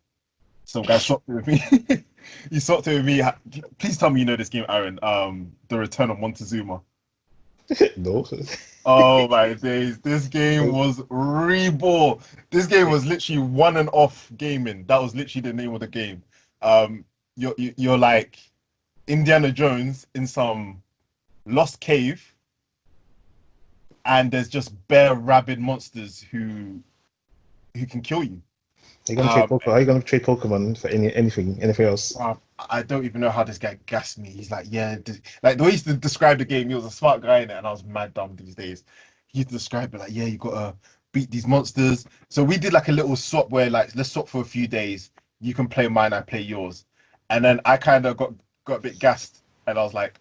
Some guy swapped it with me. He swapped it with me. Please tell me you know this game, Aaron. The Return of Montezuma. no. Oh my days. This game was reball. This game was literally one and off gaming. That was literally the name of the game. You're like Indiana Jones in some lost cave and there's just bare rabid monsters who can kill you. Are you gonna trade Pokemon? Are you gonna trade Pokemon for anything else? I don't even know how this guy gassed me. He's like, yeah, like the way he used to describe the game, he was a smart guy in it, and I was mad dumb these days. He used to describe it like, yeah, you gotta beat these monsters. So we did like a little swap where like, let's swap for a few days. You can play mine, I play yours. And then I kind of got a bit gassed, and I was like,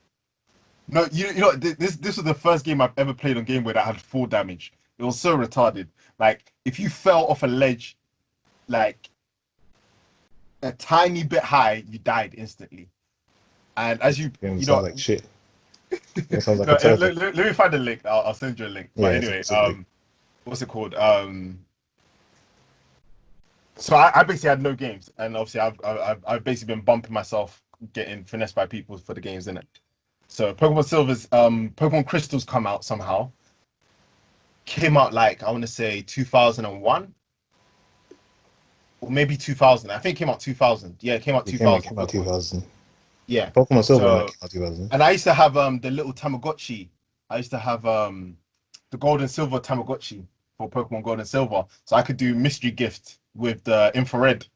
no, you know, this was the first game I've ever played on Game Boy that had full damage. It was so retarded. Like if you fell off a ledge, like a tiny bit high, you died instantly. And as you Game you sounds know, like shit. It sounds like no, a turtle. let me find the link. I'll send you a link. But Yeah, anyway, specifically. what's it called? So I basically had no games, and obviously I've basically been bumping myself, getting finessed by people for the games in it. So Pokemon Silver's Pokemon Crystals come out somehow. Came out like I want to say 2001 or maybe 2000. I think it came out 2000. Yeah, it came out It 2000. came out 2000. Yeah. Pokemon Silver So came out 2000. and I used to have the little Tamagotchi. I used to have the Gold and Silver Tamagotchi for Pokemon Gold and Silver, so I could do mystery gift with the infrared.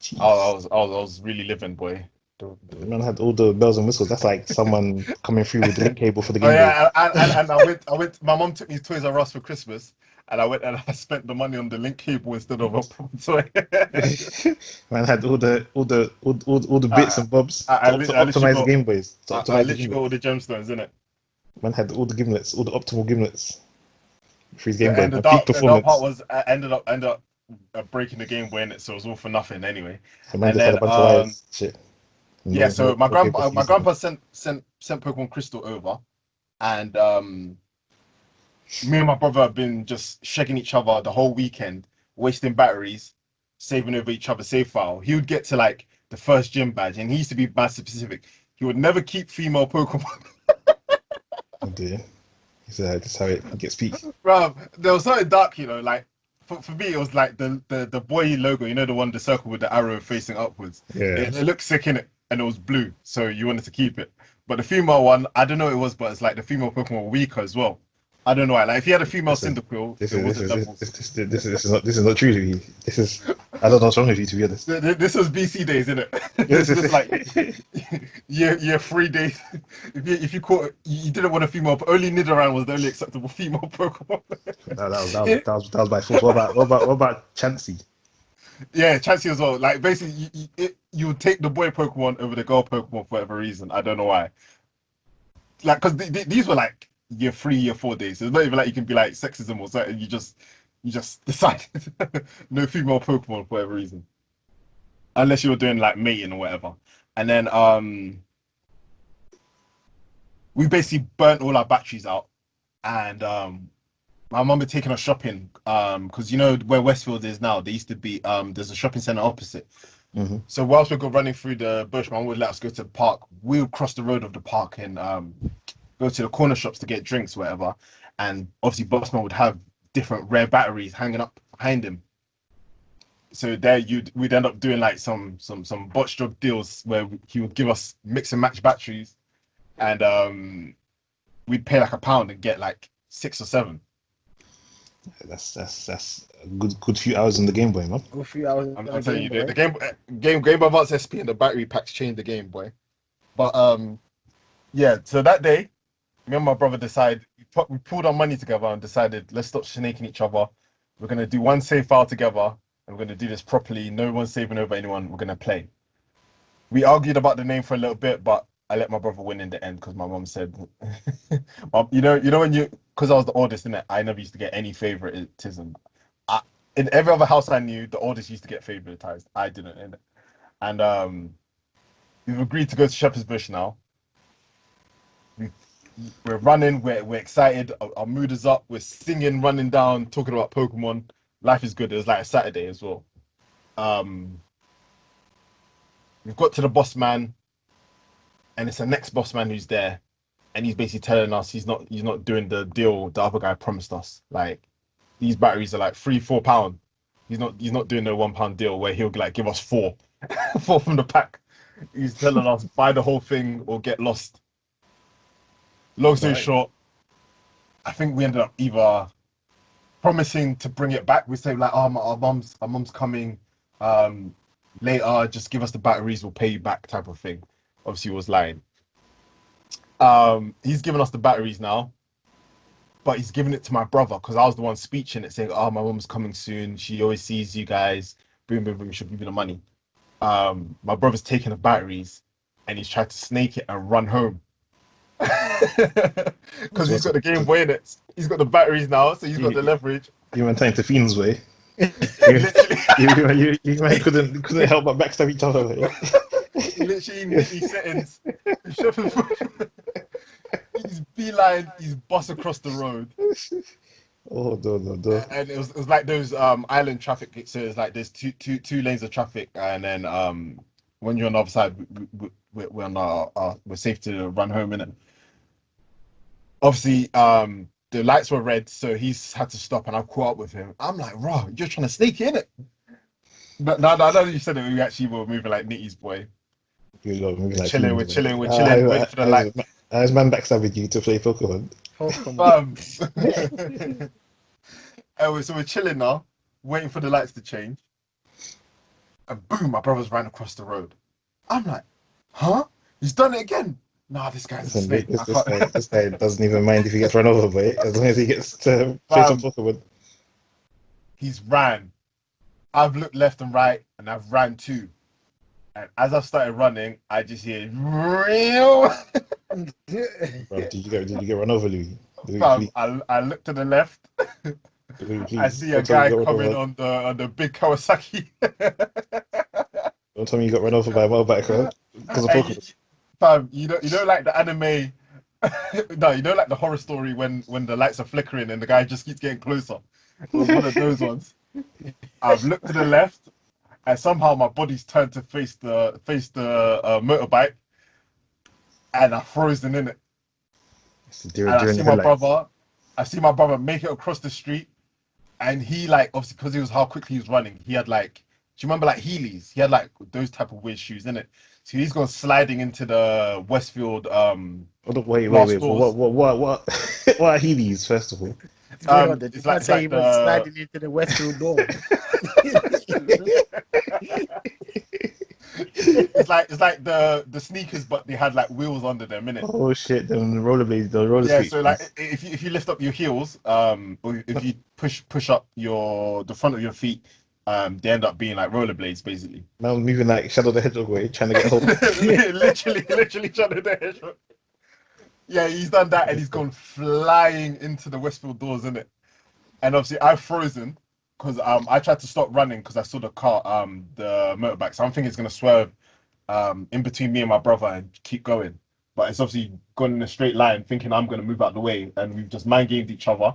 Jeez. I was really living, boy. The man had all the bells and whistles. That's like someone coming through with the link cable for the Oh Game Boy. yeah, and I went. My mom took me to Toys R Us for Christmas, and I went and I spent the money on the link cable instead of a toy. Man had all the bits and bobs I, to I, lit- I literally optimize the got Game Boys, to I optimize the literally got all gimlets. the gemstones in it. Man had all the gimlets, all the optimal gimlets for his Game The, Boy. and Man, peak the dark part performance. was I ended up breaking the game in it, so it was all for nothing anyway. The man And just had a then bunch of wires. Shit. yeah, No, so no, no cable for my using them. grandpa sent Pokemon Crystal over, and me and my brother have been just shagging each other the whole weekend, wasting batteries, saving over each other's save file. He would get to like the first gym badge, and he used to be bad specific. He would never keep female Pokemon. Oh dear. He said that's how it gets peak. Bro, there was something dark, you know, like for me it was like the boy logo, you know, the one the circle with the arrow facing upwards. Yeah. It looked sick in it, and it was blue, so you wanted to keep it. But the female one, I don't know what it was, but it's like the female Pokemon were weaker as well. I don't know why. Like if you had a female Listen, Cyndaquil, this it is was this a is double. this is not true to me. This is I don't know what's wrong with you, to be honest. This was BC days, isn't it? This This like is year 3 days. If you caught you didn't want a female, but only Nidoran was the only acceptable female Pokemon. that was by force. What about Chansey? Yeah, Chansey as well. Like basically, you would take the boy Pokemon over the girl Pokemon for whatever reason. I don't know why. Like, because these were like year 3, year 4 days. So it's not even like you can be like sexism or something. You just decided no female Pokemon for whatever reason, unless you were doing like mating or whatever. And then we basically burnt all our batteries out, and my mum had taken us shopping because you know where Westfield is now. There used to be there's a shopping center opposite. Mm-hmm. So whilst we go running through the bush, my mum would let us go to the park. We would cross the road of the park and go to the corner shops to get drinks, whatever. And obviously, Bossman would have different rare batteries hanging up behind him. So there, we'd end up doing like some botch job deals where he would give us mix and match batteries, and we'd pay like £1 and get like 6 or 7. That's a good few hours in the Game Boy, man. A few hours. I'm telling you, the Game Boy Advance SP and the battery packs changed the game, boy. But yeah. So that day, me and my brother decided we pulled our money together and decided let's stop snaking each other. We're gonna do one save file together, and we're gonna do this properly. No one's saving over anyone. We're gonna play. We argued about the name for a little bit, but I let my brother win in the end because my mom said, you know when because I was the oldest in it, I never used to get any favoritism. In every other house I knew, the oldest used to get favoritized. I didn't in it. And we've agreed to go to Shepherd's Bush now. We're running, we're excited, our mood is up, we're singing, running down, talking about Pokemon. Life is good. It was like a Saturday as well. We've got to the boss man, and it's the next boss man who's there, and he's basically telling us he's not doing the deal the other guy promised us. Like these batteries are like £3-4. He's not doing the £1 deal where he'll like give us 4 4 from the pack. He's telling us buy the whole thing or get lost. Long story Right. short, I think we ended up either promising to bring it back. We say like, oh, our mum's coming later. Just give us the batteries, we'll pay you back, type of thing. Obviously, he was lying. He's given us the batteries now, but he's giving it to my brother because I was the one speeching it, saying, "Oh, my mum's coming soon. She always sees you guys. Boom, boom, boom. She'll give you the money." My brother's taking the batteries, and he's tried to snake it and run home because he's got the Game Boy in it. He's got the batteries now, so he's got the leverage. You went time to Fiend's way. Literally, you man couldn't help but backstab each other. literally nitty settings. He's beeline, he's bust across the road. Oh no. And it was like those island traffic. So it's like there's two lanes of traffic, and then when you're on the other side, we're on we're safe to run home, innit? Obviously, the lights were red, so he's had to stop, and I caught up with him. I'm like, "Raw, you're trying to sneak in it." But no, I know you said it. We actually were moving like nitties, boy. We're chilling, waiting for the light. How's man backstabbing you to play Pokemon? Anyway, so we're chilling now, waiting for the lights to change. And boom, my brother's ran across the road. I'm like, huh? He's done it again. Nah, this guy's a snake. This guy doesn't even mind if he gets run over, boy, as long as he gets to play some Pokemon. He's ran. I've looked left and right, and I've ran too. And as I've started running, I just hear real. Bro, did you get run over, Louis? I look to the left. I see a guy coming on the big Kawasaki. Don't tell me you got run over by a motorbike, huh? Because of Pokemon. Fam, you know, like the anime. No, you know, like the horror story when the lights are flickering and the guy just keeps getting closer. It was one of those ones. I've looked to the left, and somehow my body's turned to face the motorbike, and I've frozen in it. And I see my brother make it across the street, and he, like, obviously because he was how quickly he was running, he had like, do you remember like Heelys? He had like those type of weird shoes in it. So he's gone sliding into the Westfield. Wait. What are Heelys, first of all? It's like he was sliding into the Westfield door. It's like the sneakers, but they had like wheels under them, innit? Oh shit! The roller skates. So like if you lift up your heels, or if you push up the front of your feet, they end up being like rollerblades, basically. Now moving like Shadow the Hedgehog way, trying to get home. literally Shadow the Hedgehog. Yeah, he's done that, and he's gone flying into the Westfield doors, innit? And obviously I've frozen because I tried to stop running because I saw the car, the motorbike. So I'm thinking it's gonna swerve in between me and my brother and keep going. But it's obviously gone in a straight line, thinking I'm gonna move out the way, and we've just mind gamed each other.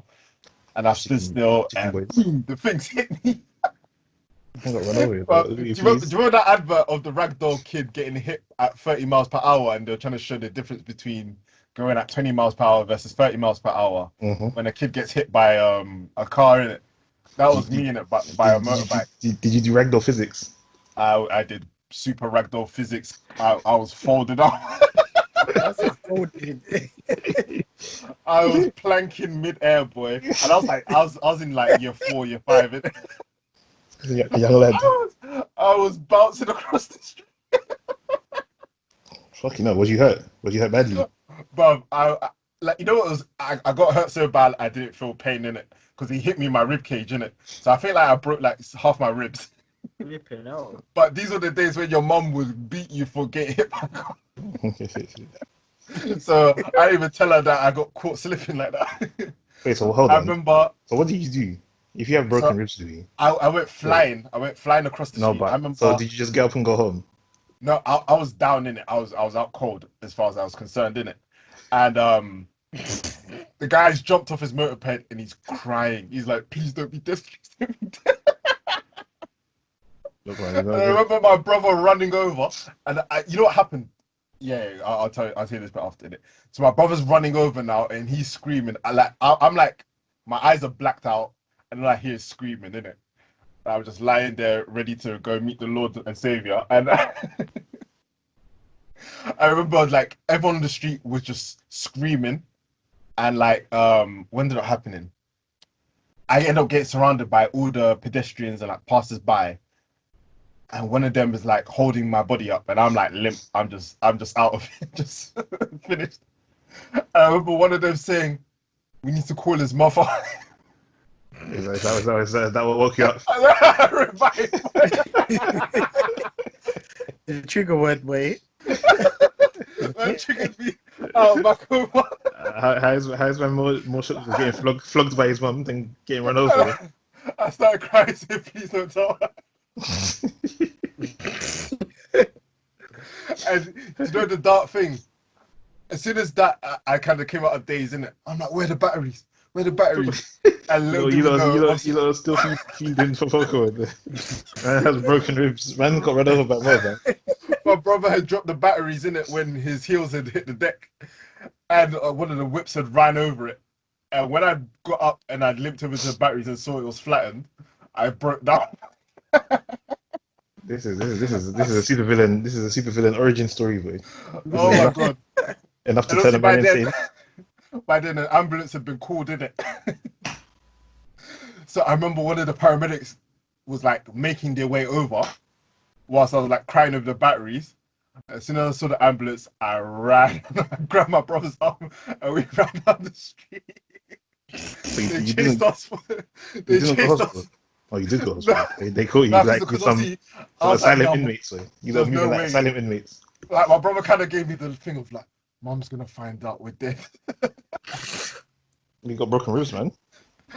And I stood still, and boom, the things hit me. I got run over. Do you remember that advert of the ragdoll kid getting hit at 30 miles per hour, and they're trying to show the difference between going at 20 miles per hour versus 30 miles per hour when a kid gets hit by a car in it? That was me in it, but by a motorbike. Did you do ragdoll physics? I did super ragdoll physics. I was folded up. I was planking mid-air, boy, and I was like, I was in like year 4, year 5. A young lad. I was bouncing across the street. Fucking hell, was you hurt? Was you hurt badly? But I like, you know what it was? I got hurt so bad I didn't feel pain in it because he hit me in my rib cage, in it. So I feel like I broke like half my ribs. But these were the days when your mum would beat you for getting hit by a car. So I didn't even tell her that I got caught slipping like that. Wait, so hold on. I remember. So what did you do? If you have broken ribs, do you? I went flying. I went flying across the street. No, but I remember, so did you just get up and go home? No, I was down in it. I was out cold as far as I was concerned, in it. And the guy's jumped off his moped and he's crying. He's like, "Please don't be dead. Please don't be dead." I remember my brother running over, and you know what happened? Yeah, I'll tell you this bit after it. So my brother's running over now, and he's screaming. I'm like, my eyes are blacked out, and then I hear screaming, innit? I was just lying there, ready to go meet the Lord and Savior, and I remember like everyone on the street was just screaming, And like, what ended up happening? I end up getting surrounded by all the pedestrians and like passers by, and one of them is like holding my body up, and I'm like limp. I'm just out of it, just finished. I remember one of them saying, "We need to call his mother." Is that what woke you up? The trigger word, boy. That triggered me out of my coma. How's my more shocked of getting flogged by his mum than getting run over? I started crying, saying, "Please don't tell her." And you know the dark thing? As soon as that, I kind of came out of daze, innit? I'm like, "Where are the batteries? Where are the batteries?" And You know, still feeding for Pokemon. Man has broken ribs. Man got run over by more, man. My brother had dropped the batteries in it when his heels had hit the deck, and one of the whips had ran over it. And when I got up and I limped over to the batteries and saw it was flattened, I broke down. This is a super villain. This is a super villain origin story, boy. Oh my god! Enough to And turn obviously a man insane. by then, an ambulance had been called in it. So I remember one of the paramedics was like making their way over, whilst I was like crying over the batteries. As soon as I saw the ambulance, I ran. I grabbed my brother's arm and we ran down the street. So They you chased didn't us. you They didn't go to chased hospital? us. Oh, you did go to hospital. They caught you Nah, like because with some obviously I was like, silent "Nah, inmates. So you there's know, moving no like way." silent inmates. Like my brother kind of gave me the thing of like, "Mom's gonna find out we're dead." You got broken ribs, man.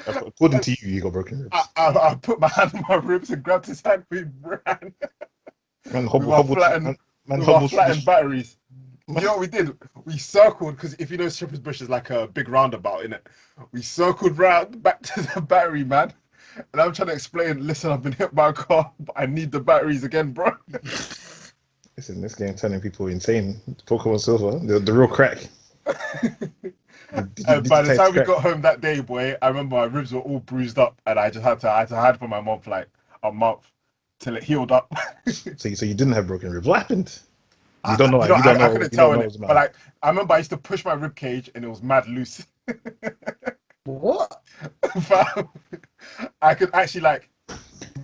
According to you, you got broken ribs. I put my hand on my ribs and grabbed his hand. We ran Man, with our flattened, with our hobbled flattened batteries. You know what we did? We circled, because if you know Shepherd's Bush is like a big roundabout, innit? We circled round back to the battery, man. And I'm trying to explain, "Listen, I've been hit by a car, but I need the batteries again, bro." Listen, this game turning people insane. Pokemon Silver, the real crack. And by the time we got home that day, boy, I remember my ribs were all bruised up, and I had to hide from my mom for like a month till it healed up. So you didn't have broken ribs. What happened? You don't know. I couldn't tell, What's but like I remember I used to push my rib cage and it was mad loose. What? Fam, I could actually like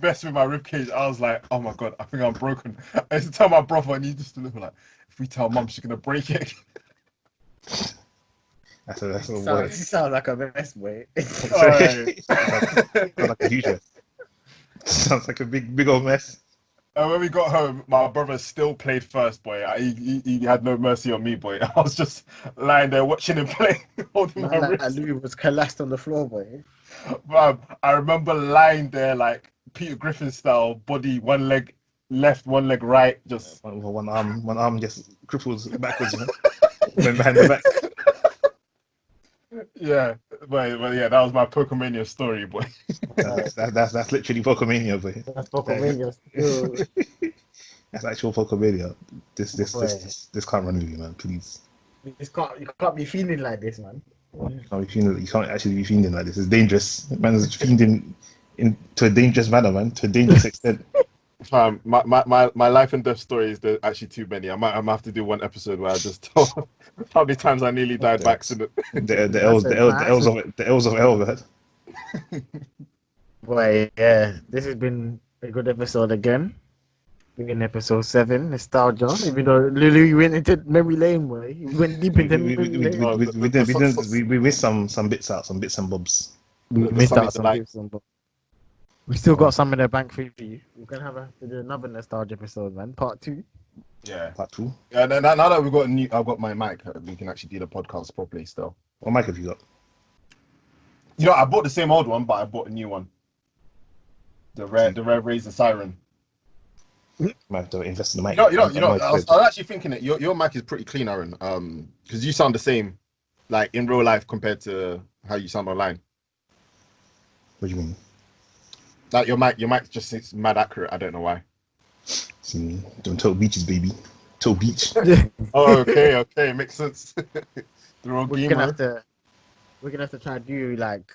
mess with my rib cage. I was like, "Oh my god, I think I'm broken." I used to tell my brother, and he just look like, "If we tell mum, she's gonna break it." That's a Sounds like a mess, boy. Alright. Sounds like a huge mess. Sounds like a big old mess. And when we got home, my brother still played first, boy. He had no mercy on me, boy. I was just lying there watching him play, holding my Man, that wrist. Louis was collapsed on the floor, boy. I remember lying there like Peter Griffin style, body one leg left, one leg right, just One arm just cripples backwards, man. Went behind the back. yeah. But yeah, that was my Pokemania story, boy. That's literally Pokemania, boy. That's Pokemania. That's actual Pokemania. This can't run with you, man. Please. You can't be feeling like this, man. You can't actually be fiending like this. It's dangerous. Man's fiending to a dangerous manner, man. To a dangerous extent. My life and death stories, there's actually too many. I might have to do one episode where I just tell how many times I nearly died by accident. The L's of L, man. Boy, yeah, this has been a good episode again. We're in episode 7, nostalgia. Even though Lulu went into memory lane, boy. We went deep into memory lane. We missed some bits out, some bits and bobs. We missed out some bits and bobs. We still got some in the bank for you. We're gonna have to do another nostalgia episode, man. Part 2. Yeah, Part 2. Yeah, now that we've got I've got my mic. We can actually do the podcast properly still. What mic have you got? You know, I bought the same old one, but I bought a new one. The Red Razor Siren. Might have to invest in the mic. You know. I was actually thinking that your mic is pretty clean, Aaron. Because you sound the same, like in real life compared to how you sound online. What do you mean? Like your mic just seems mad accurate. I don't know why. See, don't Toe Beaches, baby. Toe Beach. Oh, okay, makes sense. We're gonna have to try to do like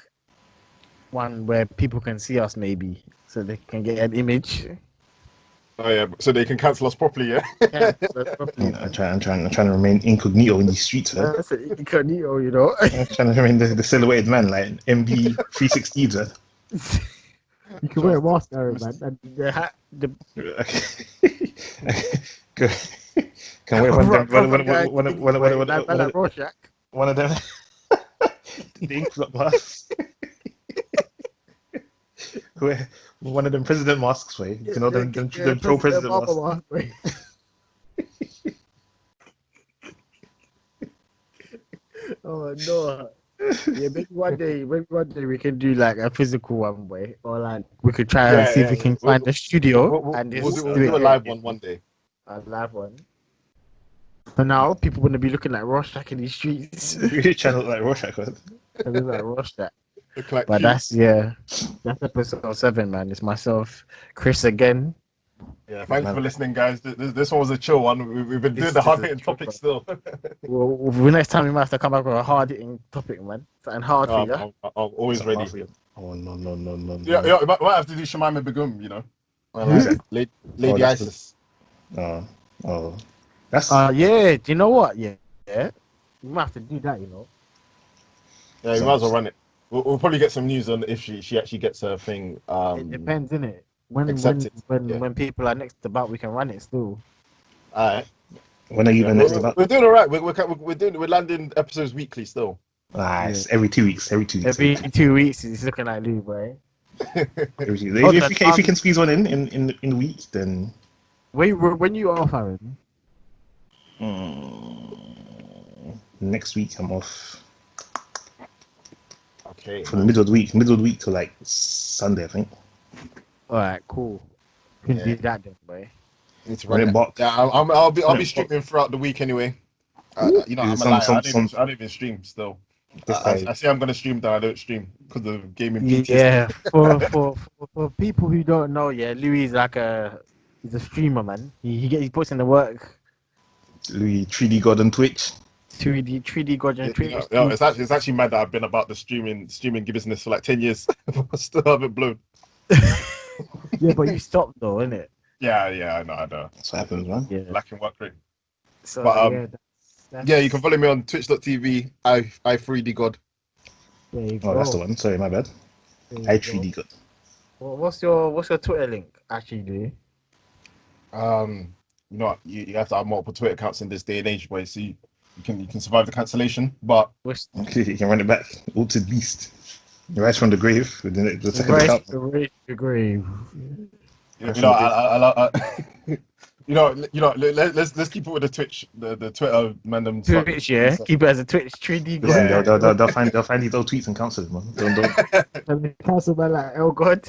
one where people can see us, maybe, so they can get an image. Oh yeah, so they can cancel us properly, yeah. Yeah, that's properly, I'm man. trying to remain incognito in these streets, man. That's an incognito, you know. I'm trying to remain the silhouetted man, like MB 360, man. You can wear a mask, Aaron, man. And the hat, the Can wait one of them, cover guy, like Rorschach. one of them, the ink drop masks. Wear one of them president masks, way. You know, them pro president masks. Mask, boy. Oh no. Yeah, maybe one day we can do like a physical one way, or like we could try and see if we can find a studio and just We'll do do a it live one day. a live one. But now people want to be looking like Rorschach in these streets. Really trying to look like Rorschach, man. They look like Rorschach. Look like But Q. that's episode 7, man. It's myself, Chris again. Yeah, thanks for listening, guys. This one was a chill one. We've been doing the hard hitting topics still. Well, next time we might have to come back with a hard hitting topic, man. Something hard for you. I'm always ready. Oh no. Yeah, we might have to do Shemima Begum, you know. Lady Isis. Oh. That's Yeah. Do you know what? Yeah. We might have to do that, you know. Yeah, you might as well run it. We'll probably get some news on if she actually gets her thing. It depends, innit? When people are next about, we can run it still. Alright. when are you the next about? We're doing alright. We're landing episodes weekly still. Nice. Every 2 weeks. Every 2 weeks. Every 2 weeks, it's looking like Lou, boy. Every 2 weeks. If you can squeeze one in the week, then. Wait, when you off, Aaron? Next week I'm off. Okay. From the middle of the week to like Sunday, I think. Alright, cool. You can do that then, boy. Need to run it. Box. Yeah, I'll be streaming throughout the week anyway. You know, I'm a liar. I don't even stream still. I say I'm gonna stream, then I don't stream because of gaming PTSD. Yeah, for people who don't know, yeah, Louis is like he's a streamer, man. He puts in the work. Louis 3D God on Twitch. 3D God on Twitch. Yeah, it's actually mad that I've been about the streaming business for like 10 years. I still haven't blown. Yeah, but you stopped though, innit? Yeah, I know. That's what happens, man. Yeah. Lacking work rate. So But, yeah, you can follow me on twitch.tv, i3dgod. There you Oh, go. that's the one. Sorry, my bad. There you go. I3D God. What's your Twitter link actually, do? You know what, you have to have multiple Twitter accounts in this day and age, boy, so you can survive the cancellation, but You can run it back. Altered Beast. Rise from the grave within the second Rise account. from the grave. Let's keep it with the Twitch, the Twitter man. Twitch, yeah. Keep it as a Twitch 3D God. Listen, they'll find these old tweets and cancel them, man. Don't Cancel man like oh god.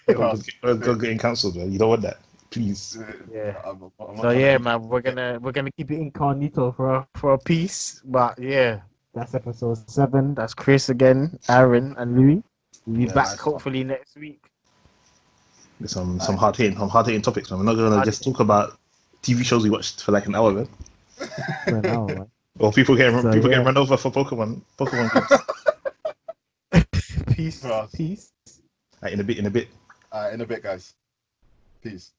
go getting cancelled, man. You don't want that. Please. Yeah. So yeah, man, we're gonna keep it incognito for a piece, but yeah, that's episode 7. That's Chris again, Aaron, and Louis. We'll be back hopefully next week. There's some hard hitting topics, man. We're not gonna just talk about TV shows we watched for like an hour, man. For an hour, man. Or people getting run over for Pokemon games. Peace. In a bit. In a bit, guys. Peace.